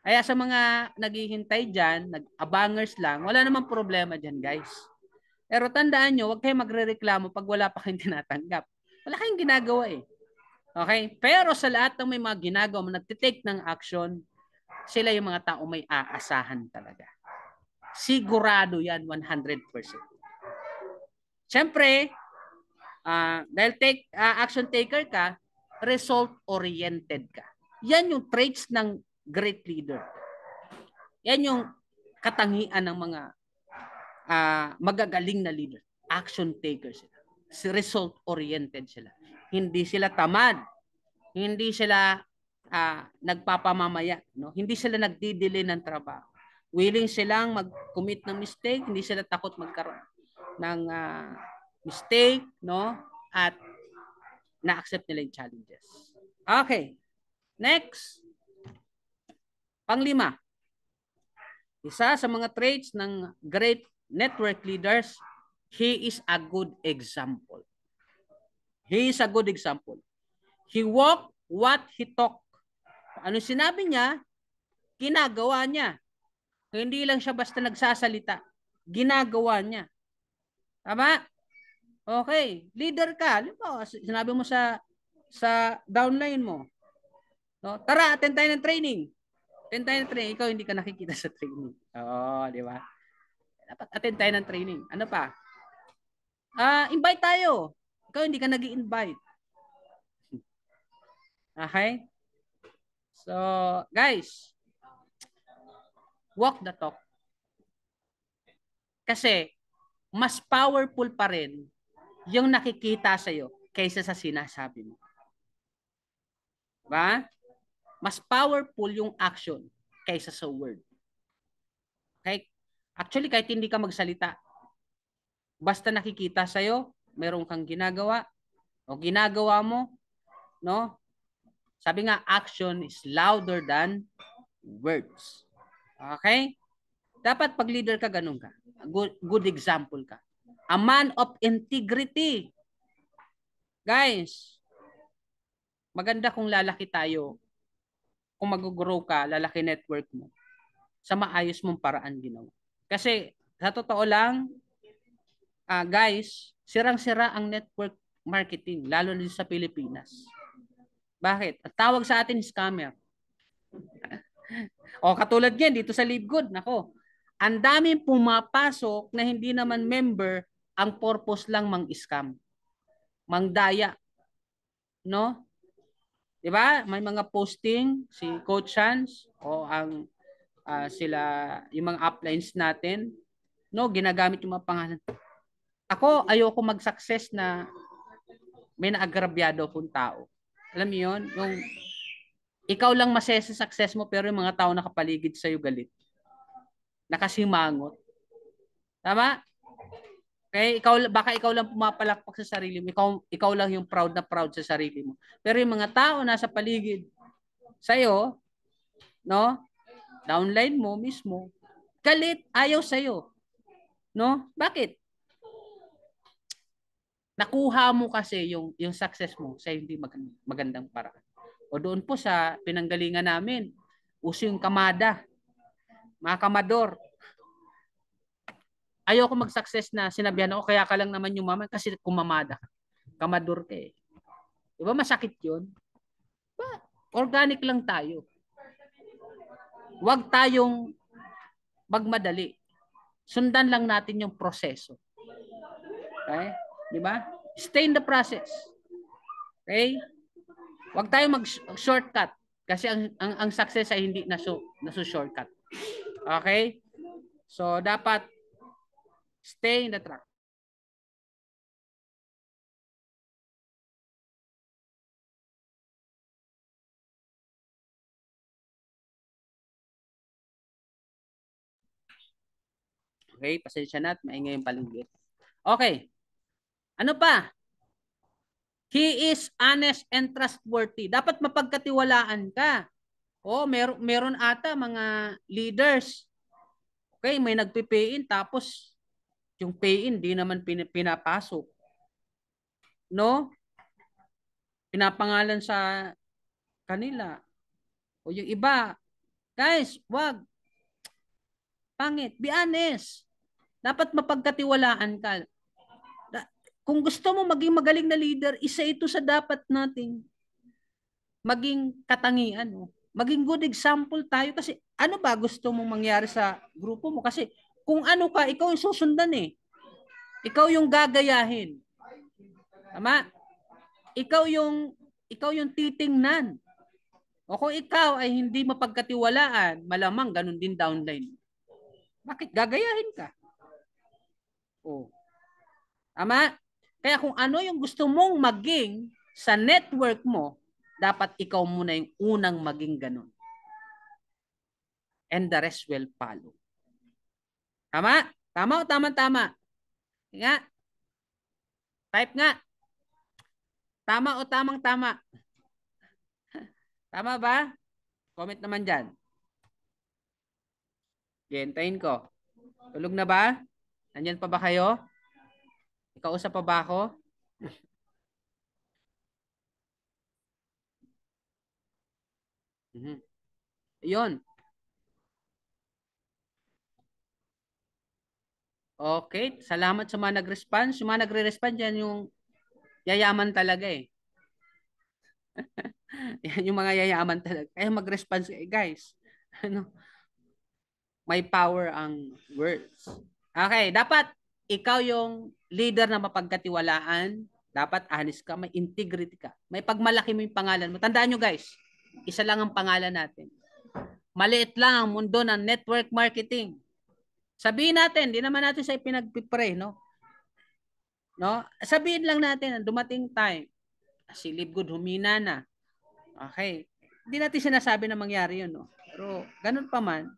Kaya sa mga naghihintay diyan, nag-abangers lang, wala namang problema diyan, guys. Pero tandaan nyo, huwag kayong magrereklamo pag wala pa kayong tinatanggap. Wala kayong ginagawa eh. Okay? Pero sa lahat ng may mga ginagawa, nagtitake ng action, sila yung mga tao may aasahan talaga. Sigurado yan, 100%. Siyempre, dahil action taker ka, result-oriented ka. Yan yung traits ng great leader. Yan yung katangian ng mga magagaling na leader. Action takers sila. Result-oriented sila. Hindi sila tamad. Hindi sila nagpapamamaya. No? Hindi sila nagdidili ng trabaho. Willing silang mag-commit ng mistake. Hindi sila takot magkaroon ng mistake. No? At na-accept nila yung challenges. Okay. Next. Panglima. Isa sa mga traits ng great network leaders, he is a good example. He is a good example. He walk what he talk. Ano sinabi niya, ginagawa niya. Hindi lang siya basta nagsasalita. Ginagawa niya. Tama? Okay. Leader ka. Halimbawa, sinabi mo sa downline mo, no? Tara, attend tayo ng training. Attend tayo ng training. Ikaw hindi ka nakikita sa training. Oo, di ba? Dapat attend tayo ng training. Ano pa? Invite tayo. Ikaw hindi ka nag-i-invite. Okay? So, guys, walk the talk. Kasi, mas powerful pa rin yung nakikita sa'yo kaysa sa sinasabi mo. Diba? Mas powerful yung action kaysa sa word. Okay? Actually, kahit hindi ka magsalita, basta nakikita sa'yo, meron kang ginagawa, o ginagawa mo, no? Sabi nga, action is louder than words. Okay? Dapat pag leader ka, ganun ka. Good example ka. A man of integrity. Guys, maganda kung lalaki tayo. Kung mag-grow ka, lalaki network mo, sa maayos mong paraan ginawa. Kasi, sa totoo lang, guys, sirang-sira ang network marketing, lalo na sa Pilipinas. Bakit? At tawag sa atin scammer. O katulad yan, dito sa LiveGood, nako, ang daming pumapasok na hindi naman member, ang purpose lang mang-scam. Mangdaya. No? 'Di ba? May mga posting si Coach Hans o ang sila yung mga uplines natin, no, ginagamit yung mga pangalan. Ako ayoko mag-success na may naagrabyado akong tao. Alam mo 'yon, yung ikaw lang masaya sa success mo pero yung mga tao nakapaligid sa iyo galit. Nakasimangot. Tama? Okay, baka ikaw lang pumapalakpak sa sarili mo. Ikaw lang yung proud na proud sa sarili mo. Pero yung mga tao nasa paligid sa iyo, no? Downline mo mismo, galit, ayaw sa iyo. No? Bakit? Nakuha mo kasi yung success mo sa hindi magandang paraan. O doon po sa pinanggalingan namin, uso yung kamada, mga kamador. Ayoko mag-success na sinabihan ako, kaya ka lang naman yung mama kasi kumamada ka. Kamador ka eh. Diba masakit yun? Diba? Organic lang tayo. Huwag tayong magmadali. Sundan lang natin yung proseso. Okay? Diba? Stay in the process. Okay? Huwag tayong mag-shortcut kasi ang success ay hindi shortcut. Okay? So, dapat stay in the track. Okay? Pasensya na at maingay yung paligid. Okay. Ano pa? He is honest and trustworthy. Dapat mapagkatiwalaan ka. Meron ata mga leaders. Okay, may nagpe-pay-in tapos yung pay-in di naman pinapasok. No? Pinapangalan sa kanila. O yung iba, guys, wag. Pangit. Be honest. Dapat mapagkatiwalaan ka. Kung gusto mo maging magaling na leader, isa ito sa dapat nating maging katangian. Maging good example tayo kasi ano ba gusto mong mangyari sa grupo mo? Kasi kung ano ka, ikaw yung susundan eh. Ikaw yung gagayahin. Tama? Ikaw yung titingnan. O kung ikaw ay hindi mapagkatiwalaan, malamang ganun din downline. Bakit? Gagayahin ka. O. Tama? Kaya kung ano yung gusto mong maging sa network mo, dapat ikaw muna yung unang maging ganun. And the rest will follow. Tama? Tama o tama-tama? Nga. Type nga. Tama o tamang-tama? Tama ba? Comment naman dyan. Hintayin ko. Tulog na ba? Nandyan pa ba kayo? Ikausap pa ba ako? Yun. Okay, salamat sa mga nag-response. Yung mga nagre-respond yan yung yayaman talaga eh. Yan yung mga yayaman talaga. Kaya mag-response guys. Ano, may power ang words. Okay, dapat ikaw yung leader na mapagkatiwalaan. Dapat honest ka, may integrity ka. May pagmalaki mo yung pangalan mo. Tandaan nyo guys, isa lang ang pangalan natin. Maliit lang ang mundo ng network marketing. Sabihin natin, di naman natin sa ipinagpipray, no? No? Sabihin lang natin, dumating time, si Libgood humina na. Okay. Hindi natin sinasabi na mangyari yun, no? Pero ganun pa man,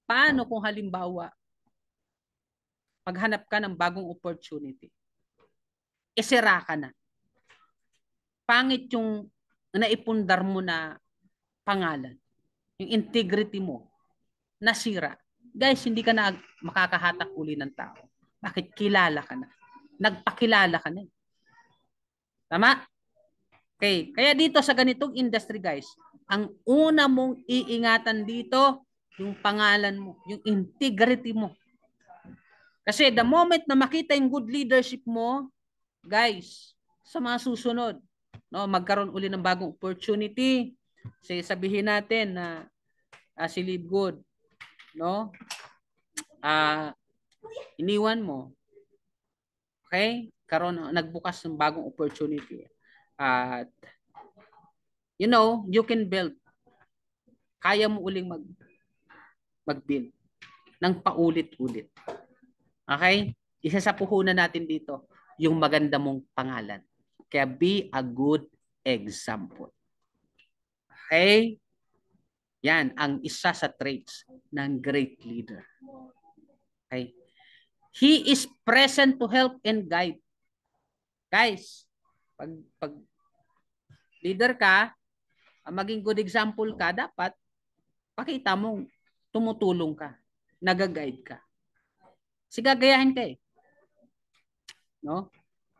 paano kung halimbawa, maghanap ka ng bagong opportunity, isira ka na. Pangit yung naipundar mo na pangalan. Yung integrity mo, nasira. Guys, hindi ka na makakahatak uli ng tao. Bakit? Kilala ka na. Nagpakilala ka na. Tama? Okay. Kaya dito sa ganitong industry, guys, ang una mong iingatan dito, yung pangalan mo, yung integrity mo. Kasi the moment na makita yung good leadership mo, guys, sa mga susunod, no, magkaroon uli ng bagong opportunity. Kasi sabihin natin na si Libgood, no, iniwan mo. Okay? Karon nagbukas ng bagong opportunity. At you know, you can build. Kaya mo uling mag-build ng paulit-ulit. Okay? Isa sa puhunan natin dito, yung maganda mong pangalan. Kaya be a good example. Okay? Yan ang isa sa traits ng great leader. Okay? He is present to help and guide. Guys, pag leader ka, maging good example ka, dapat pakita mong tumutulong ka, nag-guide ka. Kasi gagayahin ka eh. No?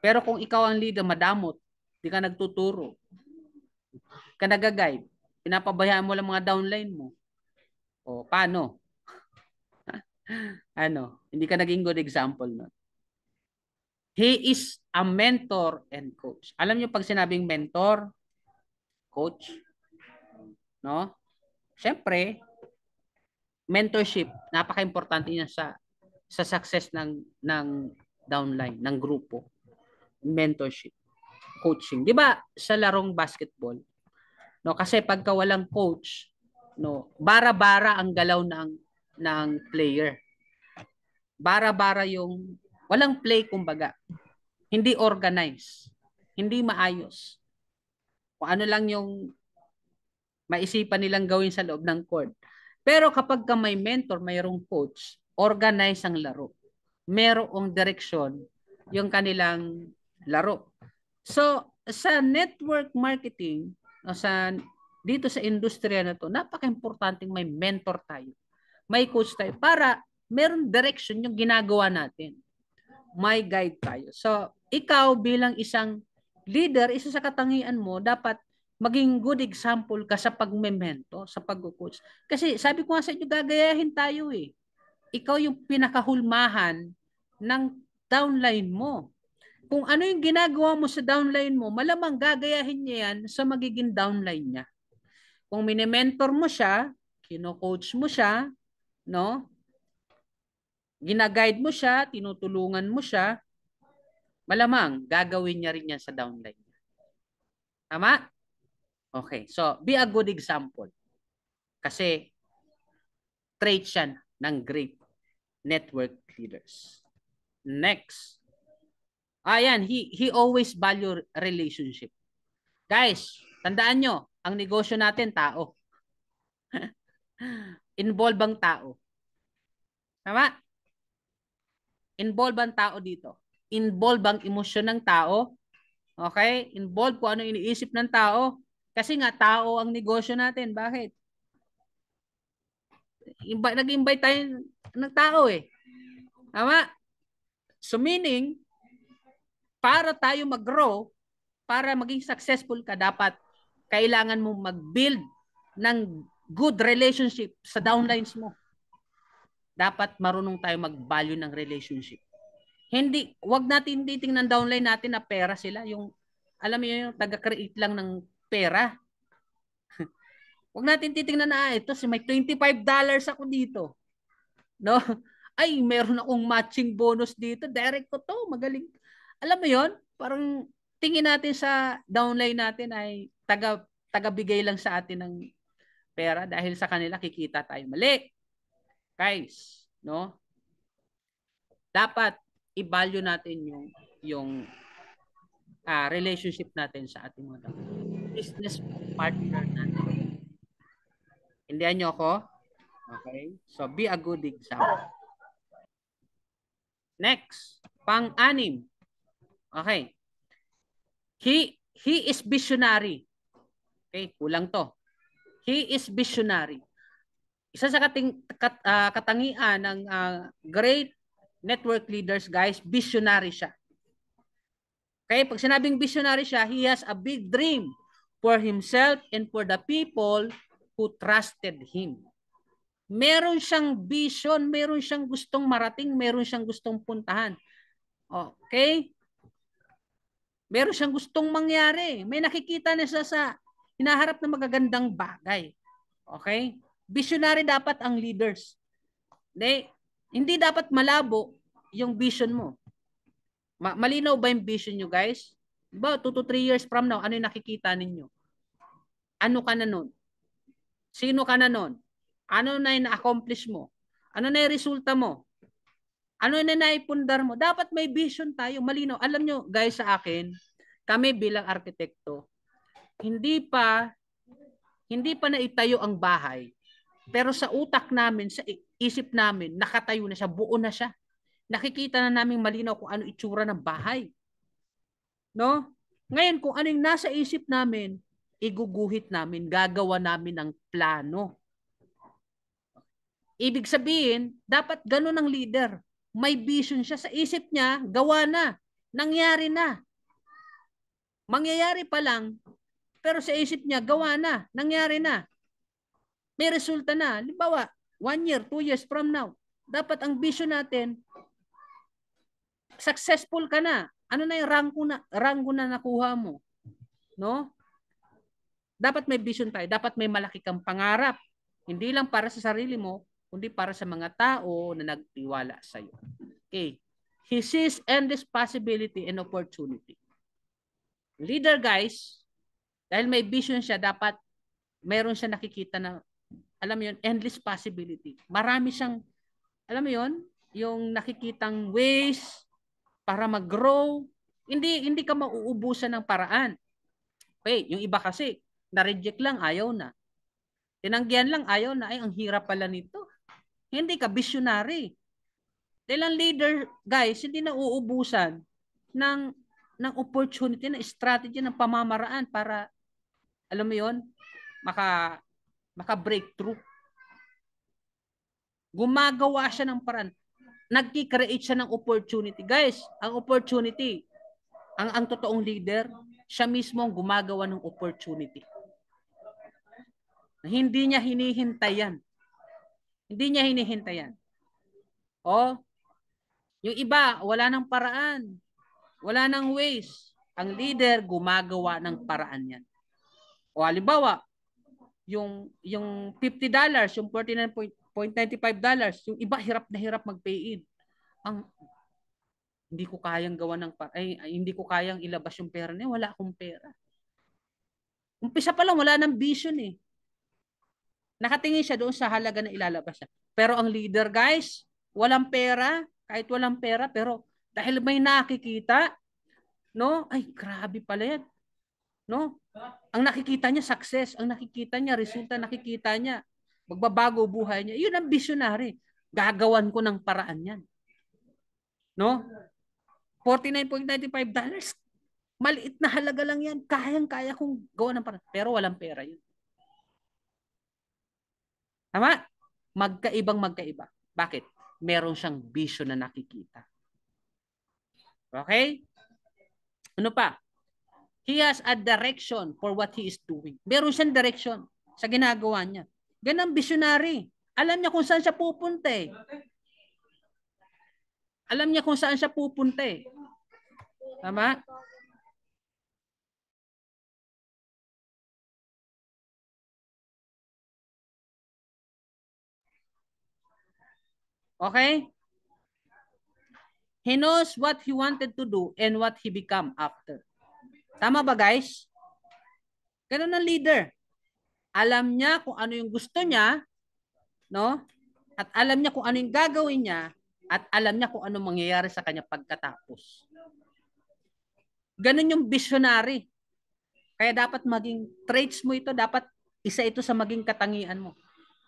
Pero kung ikaw ang leader, madamot, di ka nagtuturo, ka nag-guide, pinapabayaan mo lang mga downline mo. O paano? Ano? Hindi ka naging good example no? He is a mentor and coach. Alam niyo pag sinabing mentor, coach, no? Siyempre, mentorship, napaka-importante niya sa success ng downline, ng grupo. Mentorship, coaching. 'Di ba sa larong basketball, no? Kasi pagka walang coach, no, bara-bara ang galaw ng player. Bara-bara yung walang play kumbaga. Hindi organized. Hindi maayos. Kung ano lang yung maisipan nilang gawin sa loob ng court. Pero kapag ka may mentor, mayroong coach, organize ang laro. Merong direksyon yung kanilang laro. So, sa network marketing, dito sa industriya na to, napaka-importanting may mentor tayo. May coach tayo para meron direction yung ginagawa natin. May guide tayo. So, ikaw bilang isang leader, isa sa katangian mo, dapat maging good example ka sa pagmemento, sa pag-coach. Kasi sabi ko nga sa inyo, gagayahin tayo eh. Ikaw yung pinakahulmahan ng downline mo. Kung ano yung ginagawa mo sa downline mo, malamang gagayahin niya yan sa magiging downline niya. Kung mini-mentor mo siya, kino-coach mo siya, no? Gina-guide mo siya, tinutulungan mo siya, malamang gagawin niya rin yan sa downline niya. Tama? Okay. So, be a good example. Kasi traits yan ng great network leaders. Next. Ayan, he always value relationship. Guys, tandaan nyo, ang negosyo natin, tao. Involve ang tao. Tama? Involve ang tao dito. Involve ang emosyon ng tao. Okay? Involve kung ano iniisip ng tao. Kasi nga, tao ang negosyo natin. Bakit? Nag-invite tayo ng tao eh. Tama? So meaning, para tayo mag-grow, para maging successful ka, dapat kailangan mo mag-build ng good relationship sa downlines mo. dapat marunong tayo mag-value ng relationship. Hindi, wag natin titingnan downline natin na pera sila. Yung, alam mo yung taga-create lang ng pera. Wag natin titingnan na, ito, may $25 ako dito. No? Ay, meron akong matching bonus dito. Direct ko to, magaling. Alam mo yon, parang tingin natin sa downline natin ay taga-bigay lang sa atin ng pera dahil sa kanila kikita tayo. Mali. Guys, no? Dapat i-value natin yung relationship natin sa ating mga business partner natin. Indihan niyo ako? Okay? So, be a good example. Next, pang-anim. Okay. He is visionary. Okay, kulang to. He is visionary. Isa sa katangian ng great network leaders, guys, visionary siya. Okay, pag sinabing visionary siya, he has a big dream for himself and for the people who trusted him. Meron siyang vision, meron siyang gustong marating, meron siyang gustong puntahan. Okay? Meron siyang gustong mangyari. May nakikita na siya sa hinaharap na magagandang bagay. Okay? Visionary dapat ang leaders. Hindi dapat malabo yung vision mo. Malinaw ba yung vision nyo, guys? About 2 to 3 years from now, ano yung nakikita ninyo? Ano ka na nun? Sino ka na nun? Ano na yung na-accomplish mo? Ano na yung resulta mo? Ano na naipundar mo? Dapat may vision tayo, malinaw. Alam nyo, guys, sa akin, kami bilang arkitekto, hindi pa naitayo ang bahay. Pero sa utak namin, sa isip namin, nakatayo na siya, buo na siya. Nakikita na namin malinaw kung ano itsura ng bahay. No? Ngayon, kung ano yung nasa isip namin, iguguhit namin, gagawa namin ng plano. Ibig sabihin, dapat ganun ang leader. May vision siya. Sa isip niya, gawa na. Nangyari na. Mangyayari pa lang, pero sa isip niya, gawa na. Nangyari na. May resulta na. Halimbawa, 1 year, 2 years from now, dapat ang vision natin, successful ka na. Ano na yung rango na nakuha mo? No? Dapat may vision tayo. Dapat may malaki kang pangarap. Hindi lang para sa sarili mo, kundi para sa mga tao na nagtiwala sa iyo. Okay. He sees endless possibility and opportunity. Leader, guys, dahil may vision siya, dapat mayroon siya nakikita na, alam mo yun, endless possibility. Marami siyang, alam mo yun, yung nakikitang ways para mag-grow. Hindi ka mauubusan ng paraan. Okay, yung iba kasi, na-reject lang, ayaw na. Tinanggihan lang, ayaw na. Ay, ang hirap pala nito. Hindi ka visionary. Dahil ang leader, guys, hindi na uubusan ng opportunity, ng strategy, ng pamamaraan para, alam mo yun, maka-breakthrough. Gumagawa siya ng paraan. Nag-create siya ng opportunity. Guys, ang opportunity, ang totoong leader, siya mismo ang gumagawa ng opportunity. Hindi niya hinihintayan. Hindi niya hinihintayan. Yung iba, wala nang paraan. Wala nang ways. Ang leader, gumagawa ng paraan yan. Halimbawa, yung $50, yung $49.95, yung iba hirap na hirap mag-pay in. Hindi ko kayang gawa ng hindi ko kayang ilabas yung pera niya, wala akong pera. Umpisa pa lang, wala nang vision eh. Nakatingin siya doon sa halaga na ilalabas niya. Pero ang leader, guys, walang pera, kahit walang pera, pero dahil may nakikita, no? Ay, grabe pala yan. No? Ang nakikita niya, success. Ang nakikita niya, resulta, nakikita niya. Magbabago buhay niya. Yun ang visionary. Gagawan ko ng paraan yan. No? $49.95. Maliit na halaga lang yan. Kayang-kaya kong gawa ng paraan. Pero walang pera yun. Tama? Magkaiba. Bakit? Meron siyang vision na nakikita. Okay? Ano pa? He has a direction for what he is doing. Meron siyang direction sa ginagawa niya. Ganang visionary. Alam niya kung saan siya pupunta eh. Alam niya kung saan siya pupunta eh. Tama? Okay? He knows what he wanted to do and what he become after. Tama ba guys? Ganun ang leader. Alam niya kung ano yung gusto niya, no? At alam niya kung ano yung gagawin niya, at alam niya kung ano mangyayari sa kanya pagkatapos. Ganun yung visionary. Kaya dapat maging traits mo ito, dapat isa ito sa maging katangian mo.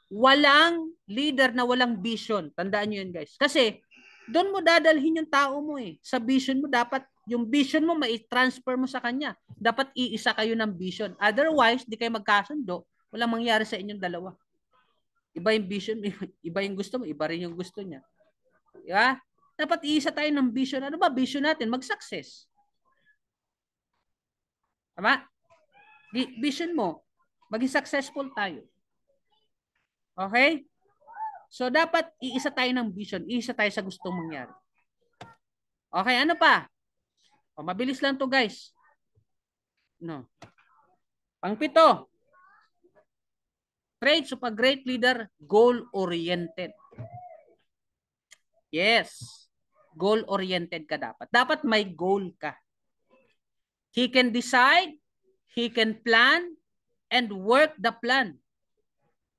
Walang leader na walang vision. Tandaan nyo yun guys. Kasi doon mo dadalhin yung tao mo eh. Sa vision mo, dapat yung vision mo mai-transfer mo sa kanya. Dapat iisa kayo ng vision. Otherwise, di kayo magkasundo, walang mangyari sa inyong dalawa. Iba yung vision, iba yung gusto mo, iba rin yung gusto niya. Diba? Dapat iisa tayo ng vision. Ano ba vision natin? Mag-success. Tama? Vision mo, maging successful tayo. Okay? So, dapat iisa tayo ng vision. Iisa tayo sa gustong mangyari. Okay, ano pa? O, mabilis lang to guys. No. Pang-pito. Traits of a great leader, goal-oriented. Yes. Goal-oriented ka dapat. Dapat may goal ka. He can decide, he can plan, and work the plan.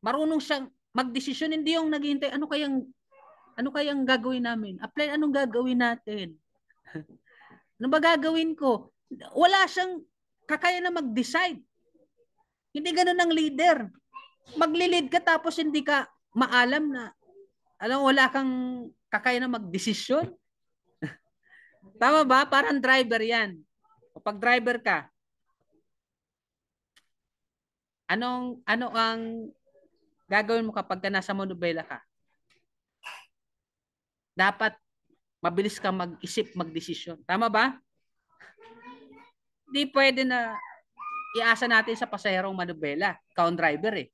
Marunong siyang magdesisyon, hindi yung naghihintay, ano kayang gagawin namin? Apply, anong gagawin natin? Ano ba gagawin ko? Wala siyang kakaya na mag-decide. Hindi ganun ang leader. Magli-lead ka tapos hindi ka maalam na, wala kang kakaya na mag-desisyon. Tama ba? Parang driver yan. Pag driver ka, ano ang gagawin mo kapag nasa monobela ka? Dapat mabilis kang mag-isip, mag-desisyon. Tama ba? Hindi pwede na iasa natin sa pasaherong manubela. Ikaw ang driver eh.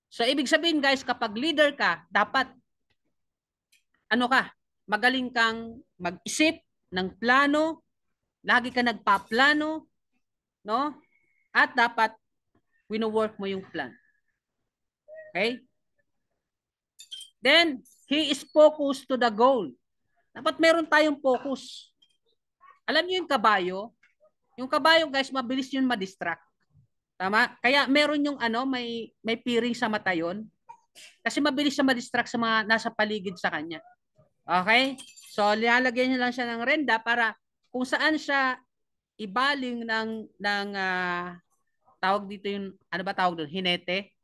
So, ibig sabihin guys, kapag leader ka, dapat magaling kang mag-isip ng plano, lagi ka nagpaplano, no? At dapat wino-work mo yung plan. Okay? Then, he is focused to the goal. Dapat meron tayong focus. Alam niyo yung kabayo? Yung kabayo guys, mabilis yun ma-distract. Tama? Kaya meron yung may piring sa mata yun. Kasi mabilis siya ma-distract sa mga nasa paligid sa kanya. Okay? So, lalagyan niya lang siya ng renda para kung saan siya ibaling ng tawag dito yung, ano ba tawag doon? Hinete?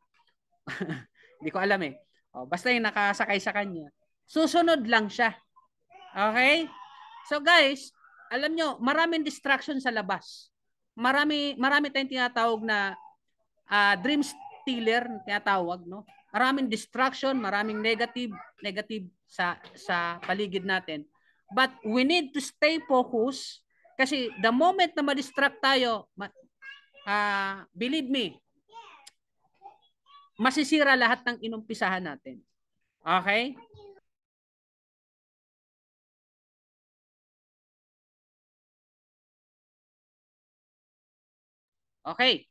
Hindi ko alam eh. Basta yung nakasakay sa kanya. Susunod lang siya. Okay? So guys, alam nyo, maraming distraction sa labas. Marami tayong tinatawag na dream stealer, tinatawag, no? Maraming distraction, maraming negative sa paligid natin. But we need to stay focused kasi the moment na ma-distract tayo, believe me, masisira lahat ng inumpisahan natin. Okay? Okay.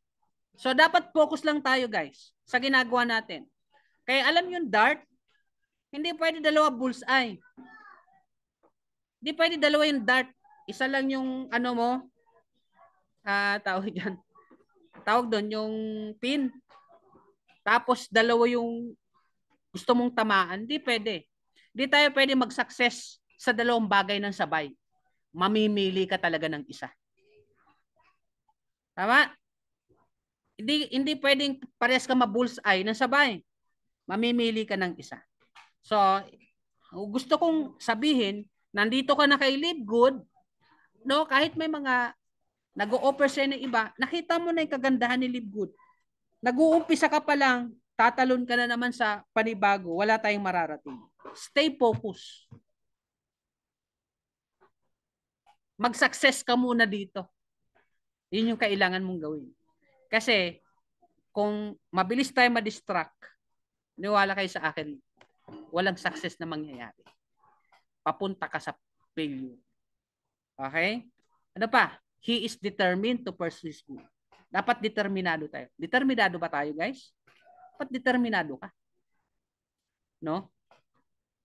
So, dapat focus lang tayo, guys, sa ginagawa natin. Kaya alam yung dart, hindi pwede dalawa bullseye. Hindi pwede dalawa yung dart. Isa lang yung mo, tawag dyan. Tawag doon, yung pin. Tapos, dalawa yung gusto mong tamaan. Hindi pwede. Hindi tayo pwede mag-success sa dalawang bagay ng sabay. Mamimili ka talaga ng isa. Tama? Hindi pwedeng parehas ka ma-bullseye ng sabay. Mamimili ka ng isa. So, gusto kong sabihin, nandito ka na kay Live Good, no? Kahit may mga nag-o-offer sa'yo ng iba, nakita mo na yung kagandahan ni Live Good. Nag-uumpisa ka pa lang, tatalon ka na naman sa panibago, wala tayong mararating. Stay focused. Mag-success ka muna dito. Yun yung kailangan mong gawin. Kasi, kung mabilis tayo ma-distract, niwala kayo sa akin, walang success na mangyayari. Papunta ka sa failure. Okay? Ano pa? He is determined to pursue his goal. Dapat determinado tayo. Determinado ba tayo, guys? Dapat determinado ka. No?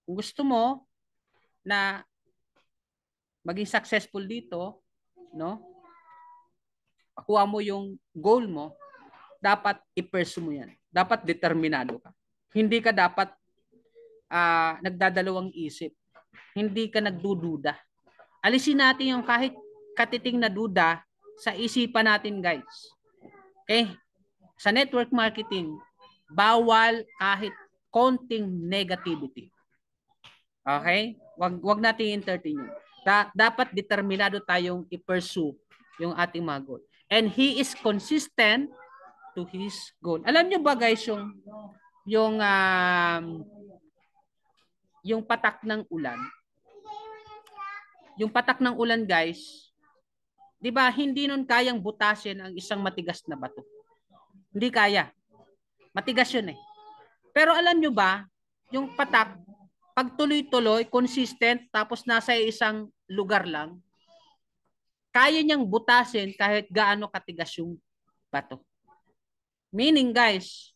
Kung gusto mo na maging successful dito, no? Pakuha mo yung goal mo, dapat i-pursue mo yan. Dapat determinado ka. Hindi ka dapat nagdadalawang isip. Hindi ka nagdududa. Alisin natin yung kahit katiting na duda sa isipan natin, guys. Okay? Sa network marketing, bawal kahit konting negativity. Okay? Wag natin entertain yun. Dapat determinado tayong i-pursue yung ating mga goal. And he is consistent to his goal. Alam nyo ba, guys, yung patak ng ulan? Yung patak ng ulan, guys, 'di ba, hindi nun kayang butasin ang isang matigas na bato. Hindi kaya. Matigas yun eh. Pero alam nyo ba, yung patak, pag tuloy-tuloy, consistent, tapos nasa isang lugar lang, kaya niyang butasin kahit gaano katigas yung bato. Meaning, guys,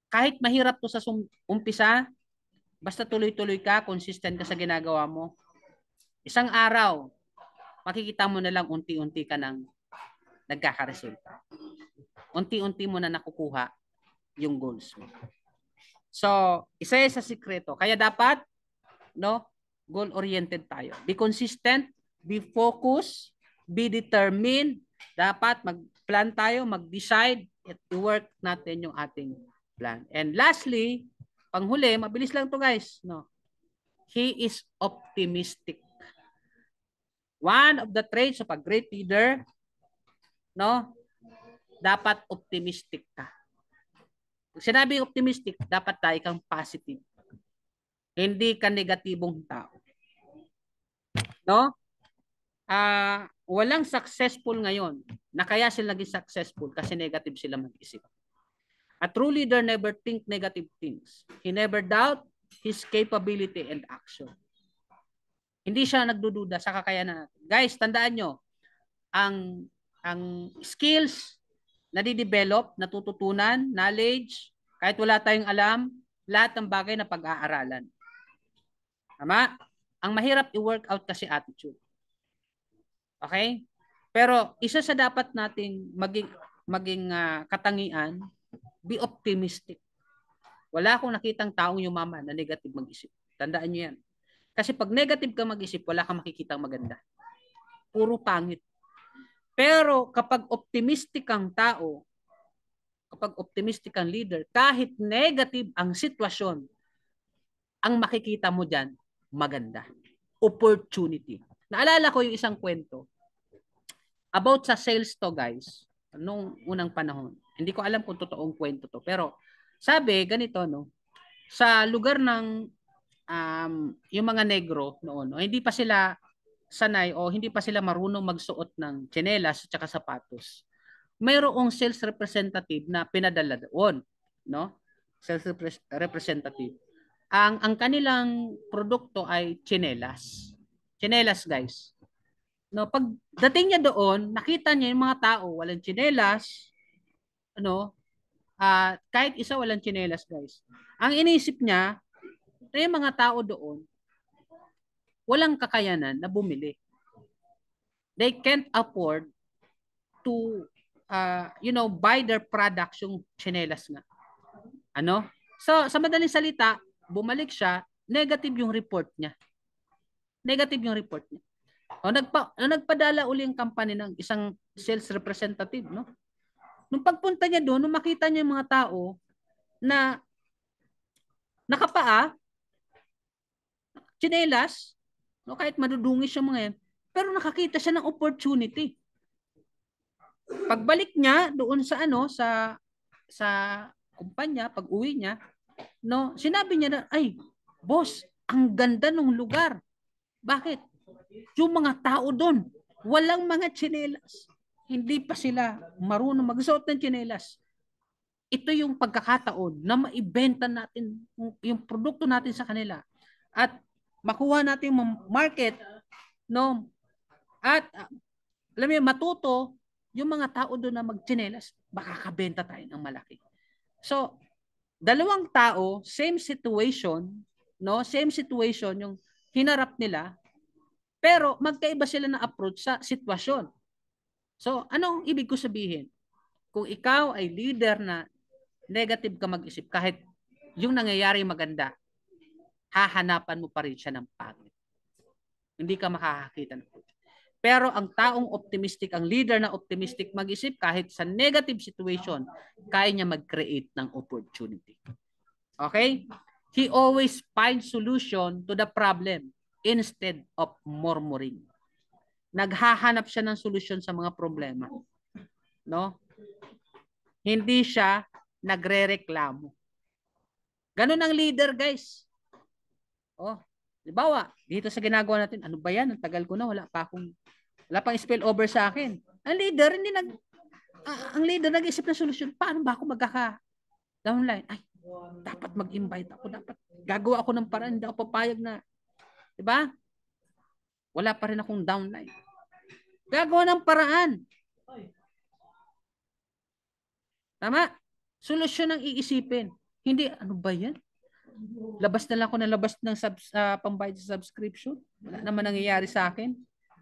kahit mahirap to sa umpisa, basta tuloy-tuloy ka, consistent ka sa ginagawa mo, isang araw, makikita mo na lang unti-unti ka nang nagkakaresulta. Unti-unti mo na nakukuha yung goals mo. So, isa sa sikreto. Kaya dapat, no, goal-oriented tayo. Be consistent, be focused, be determined. Dapat mag-plan tayo, mag-decide, at i-work natin yung ating plan. And lastly, panghuli, mabilis lang to, guys. No? He is optimistic. One of the traits of a great leader, no? Dapat optimistic ka. Pag sinabi optimistic, dapat tayo kang positive. Hindi ka negatibong tao. No? Walang successful ngayon na kaya sila naging successful kasi negative sila mag-isip. A true leader never think negative things. He never doubt his capability and action. Hindi siya nagdududa sa kakayanan natin. Guys, tandaan nyo, ang skills na di-develop, natututunan, knowledge, kahit wala tayong alam, lahat ng bagay na pag-aaralan. Tama? Ang mahirap i-work out kasi attitude. Okay? Pero isa sa dapat nating maging katangian, be optimistic. Wala akong nakitang taong yumaman na negative mag-isip. Tandaan nyo yan. Kasi pag negative ka mag-isip, wala kang makikitang maganda. Puro pangit. Pero kapag optimistic ang tao, kapag optimistic ang leader, kahit negative ang sitwasyon, ang makikita mo dyan, maganda. Opportunity. Naalala ko yung isang kwento about sa sales to, guys, nung unang panahon. Hindi ko alam kung totoong kwento to. Pero sabi, ganito, no? Sa lugar ng yung mga negro noon, no, hindi pa sila sanay o hindi pa sila marunong magsuot ng tsinelas at saka sapatos. Mayroong sales representative na pinadala doon, no? Sales representative. Ang kanilang produkto ay tsinelas. Tsinelas, guys. No, pag dating niya doon, nakita niya yung mga tao walang tsinelas, ano, kahit isa walang tsinelas, guys. Ang inisip niya, yung mga tao doon, walang kakayanan na bumili. They can't afford to, buy their products, yung tsinelas nga. Ano? So, sa madaling salita, bumalik siya, negative yung report niya. Negative yung report niya. Nagpadala uli yung company ng isang sales representative, no? Nung pagpunta niya doon, nung makita niya yung mga tao na nakapaa, tsinelas, no, kahit madudungis siya mga yan, pero nakakita siya ng opportunity. Pagbalik niya doon sa kumpanya, pag-uwi niya, no, sinabi niya na, ay, boss, ang ganda ng lugar. Bakit? Yung mga tao doon, walang mga tsinelas. Hindi pa sila marunong magsuot ng tsinelas. ito yung pagkakataon na maibenta natin yung produkto natin sa kanila at makuha natin yung market, no? At alam mo, matuto yung mga tao doon na magtsinelas, baka kabenta tayo ng malaki. So, dalawang tao, same situation, no? Same situation yung hinarap nila, pero magkaiba sila ng approach sa sitwasyon. So, anong ibig ko sabihin? Kung ikaw ay leader na negative ka mag-isip, kahit yung nangyayari maganda, hahanapan mo pa rin siya ng pangit. Hindi ka makakakita ng pangit. Pero ang taong optimistic, ang leader na optimistic mag-isip, kahit sa negative situation, kaya niya mag-create ng opportunity. Okay? He always finds solution to the problem instead of murmuring. Naghahanap siya ng solusyon sa mga problema. No? Hindi siya nagrereklamo. Ganun ang leader, guys. Oh, halimbawa, dito sa ginagawa natin, ano ba yan? Ang tagal ko na, wala pang spill over sa akin. Ang leader, ang leader nag-isip ng solusyon. Paano ba ako magkaka-downline? Ay, dapat mag-invite ako. Dapat gagawa ako ng paraan. Hindi ako papayag na. Diba? Wala pa rin akong downline. Gagawa ng paraan. Tama? Solusyon ang iisipin. Hindi, ano ba yan? Labas na lang ako ng labas ng pambayad sa subscription. Wala naman nangyayari sa akin.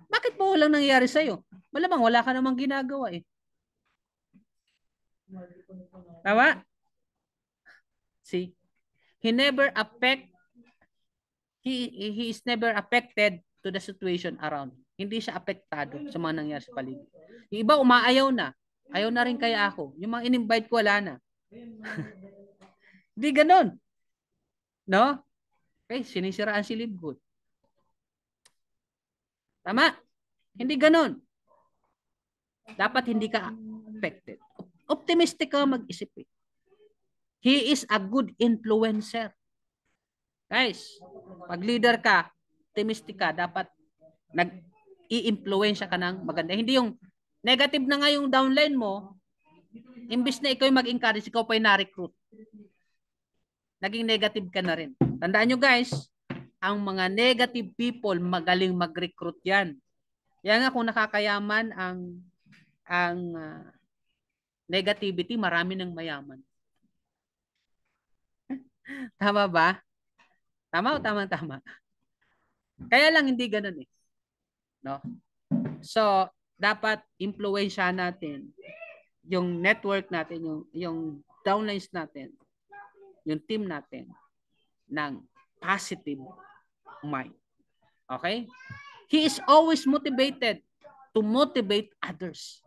Bakit po walang nangyayari sa'yo? Malamang wala ka namang ginagawa eh. Tama? See? He is never affected to the situation around. Hindi siya apektado sa mga nangyayari sa paligid. Yung iba umaayaw na. Ayaw na rin kaya ako. Yung mga in-invite ko wala na. Hindi ganun. No? Okay, sinisiraan si Libgood. Tama? Hindi ganun. Dapat hindi ka affected. Optimistic ka mag-isip eh. He is a good influencer. Guys, pag leader ka, optimistic ka, dapat nag-i-influensya ka ng maganda. Hindi yung negative na nga yung downline mo, imbis na ikaw yung mag-encourage, ikaw pa yung na-recruit. Naging negative ka na rin. Tandaan nyo guys, ang mga negative people, magaling mag-recruit yan. Yan nga kung nakakayaman ang negativity, marami ng mayaman. Tama ba? Tama o tama? Kaya lang hindi ganun eh. No? So, dapat influensya natin yung network natin, yung downlines natin, yung team natin ng positive mind. Okay? He is always motivated to motivate others.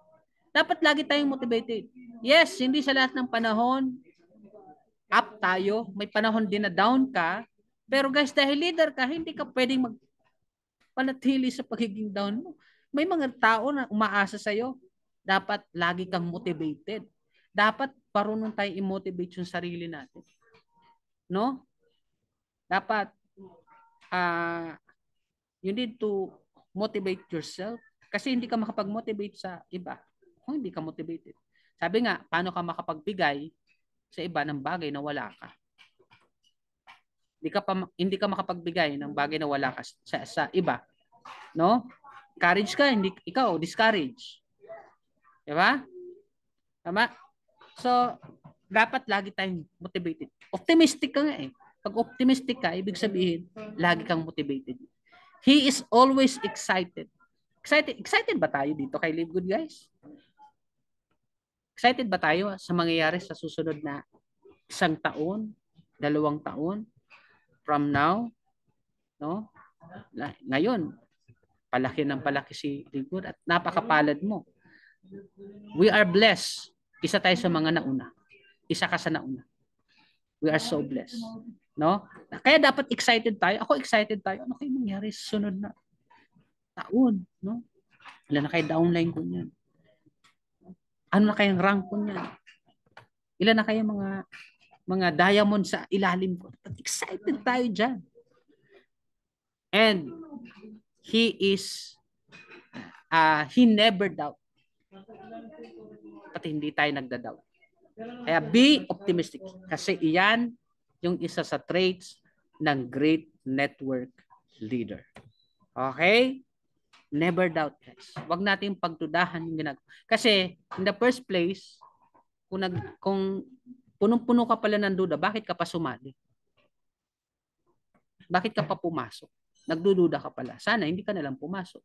Dapat lagi tayong motivated. Yes, hindi sa lahat ng panahon up tayo. May panahon din na down ka. Pero guys, dahil leader ka, hindi ka pwedeng magpanatili sa pagiging down mo. May mga tao na umaasa sa'yo. Dapat lagi kang motivated. Dapat parunong tayong i-motivate yung sarili natin. No? Dapat you need to motivate yourself kasi hindi ka makapag-motivate sa iba kung hindi ka motivated. Sabi nga, paano ka makapagbigay sa iba ng bagay na wala ka? Hindi ka makapagbigay ng bagay na wala ka sa iba. No? Courage ka, hindi ikaw discourage. Di ba? Tama? So, dapat lagi tayong motivated. Optimistic ka nga eh. Pag optimistic ka, ibig sabihin, lagi kang motivated. He is always excited. Excited ba tayo dito kay Live Good, guys? Excited ba tayo sa mangyayari sa susunod na 1 taon, 2 taon from now? No? Ngayon, palaki ng palaki si Live Good at napakapalad mo. We are blessed. Isa tayo sa mga nauna. Isa ka sa nauna. We are so blessed. No? Kaya dapat excited tayo. Ako excited tayo. Ano kayo mangyari sa sunod na taon? No? Ilan na kayo downline ko niyan? Ano na kayong rank ko niyan? Ilan na kayo mga diamond sa ilalim ko? Excited tayo dyan. And he never doubt. Pati hindi tayo nagda-doubt. Kaya be optimistic kasi iyan yung isa sa traits ng great network leader. Okay? Never doubt, guys. Huwag nating pagdudahan yung ginagawa. Kasi in the first place, kung punong-puno ka pala ng duda, bakit ka pa sumali? Bakit ka pa pumasok? Nagdududa ka pala. Sana hindi ka na lang pumasok.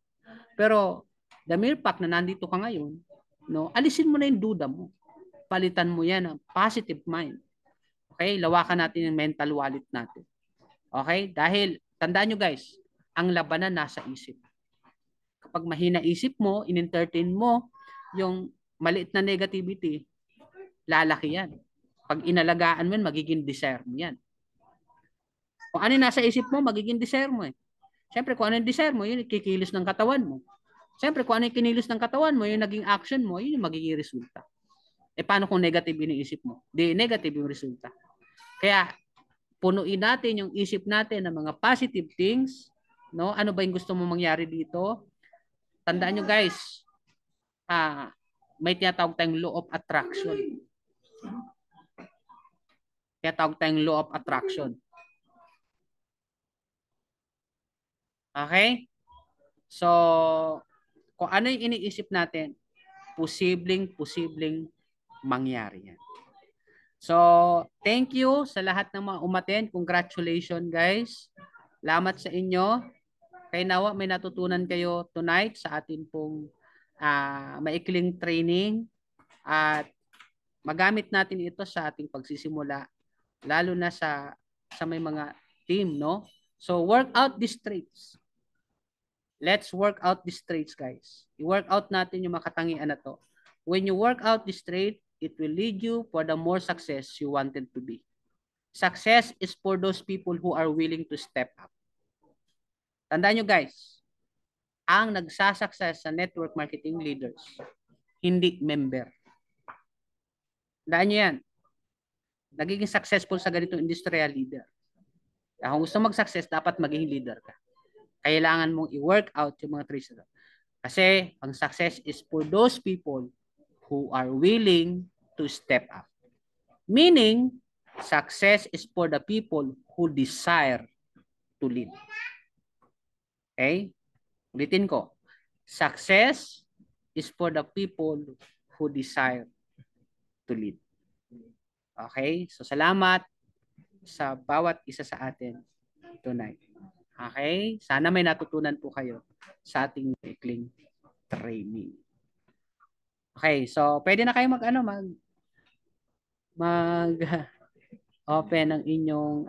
Pero the mere fact na nandito ka ngayon, no, alisin mo na yung duda mo. Palitan mo yan ng positive mind. Okay? Lawakan natin yung mental wallet natin. Okay? Dahil, tandaan nyo guys, ang labanan nasa isip. Kapag mahina isip mo, in-entertain mo yung maliit na negativity, lalaki yan. Pag inalagaan mo yan, magiging desire mo yan. Kung ano yung nasa isip mo, magiging desire mo eh. Siyempre, kung ano yung desire mo, yun yung kikilos ng katawan mo. Siyempre, kung ano yung kinilos ng katawan mo, yung naging action mo, yun yung magiging resulta. Eh, paano kung negative iniisip mo? Di negative yung resulta. Kaya, punuin natin yung isip natin ng mga positive things. No? Ano ba yung gusto mo mangyari dito? Tandaan nyo guys, may tinatawag tayong law of attraction. Tinatawag tayong law of attraction. Okay? So, kung ano yung iniisip natin, posibleng mangyari yan. So, thank you sa lahat ng mga umaten. Congratulations guys. Salamat sa inyo. Kaya nawa may natutunan kayo tonight sa atin pong maikling training at magamit natin ito sa ating pagsisimula lalo na sa may mga team, no? So, work out these traits. Let's work out these traits, guys. I-work out natin yung makatangian na to. When you work out this trait, it will lead you for the more success you wanted to be. Success is for those people who are willing to step up. Tandaan nyo, guys, ang nagsasucess sa network marketing leaders, hindi member. Tandaan nyo yan. Nagiging successful sa ganitong industrial leader. Kaya kung gusto mag-success, dapat maging leader ka. Kailangan mong i-work out yung mga traits na. Kasi ang success is for those people who are willing to step up. Meaning, success is for the people who desire to lead. Okay? Ulitin ko. Success is for the people who desire to lead. Okay? So, salamat sa bawat isa sa atin tonight. Okay? Sana may natutunan po kayo sa ating weekly training. Okay, so pwede na kayo mag open ng inyong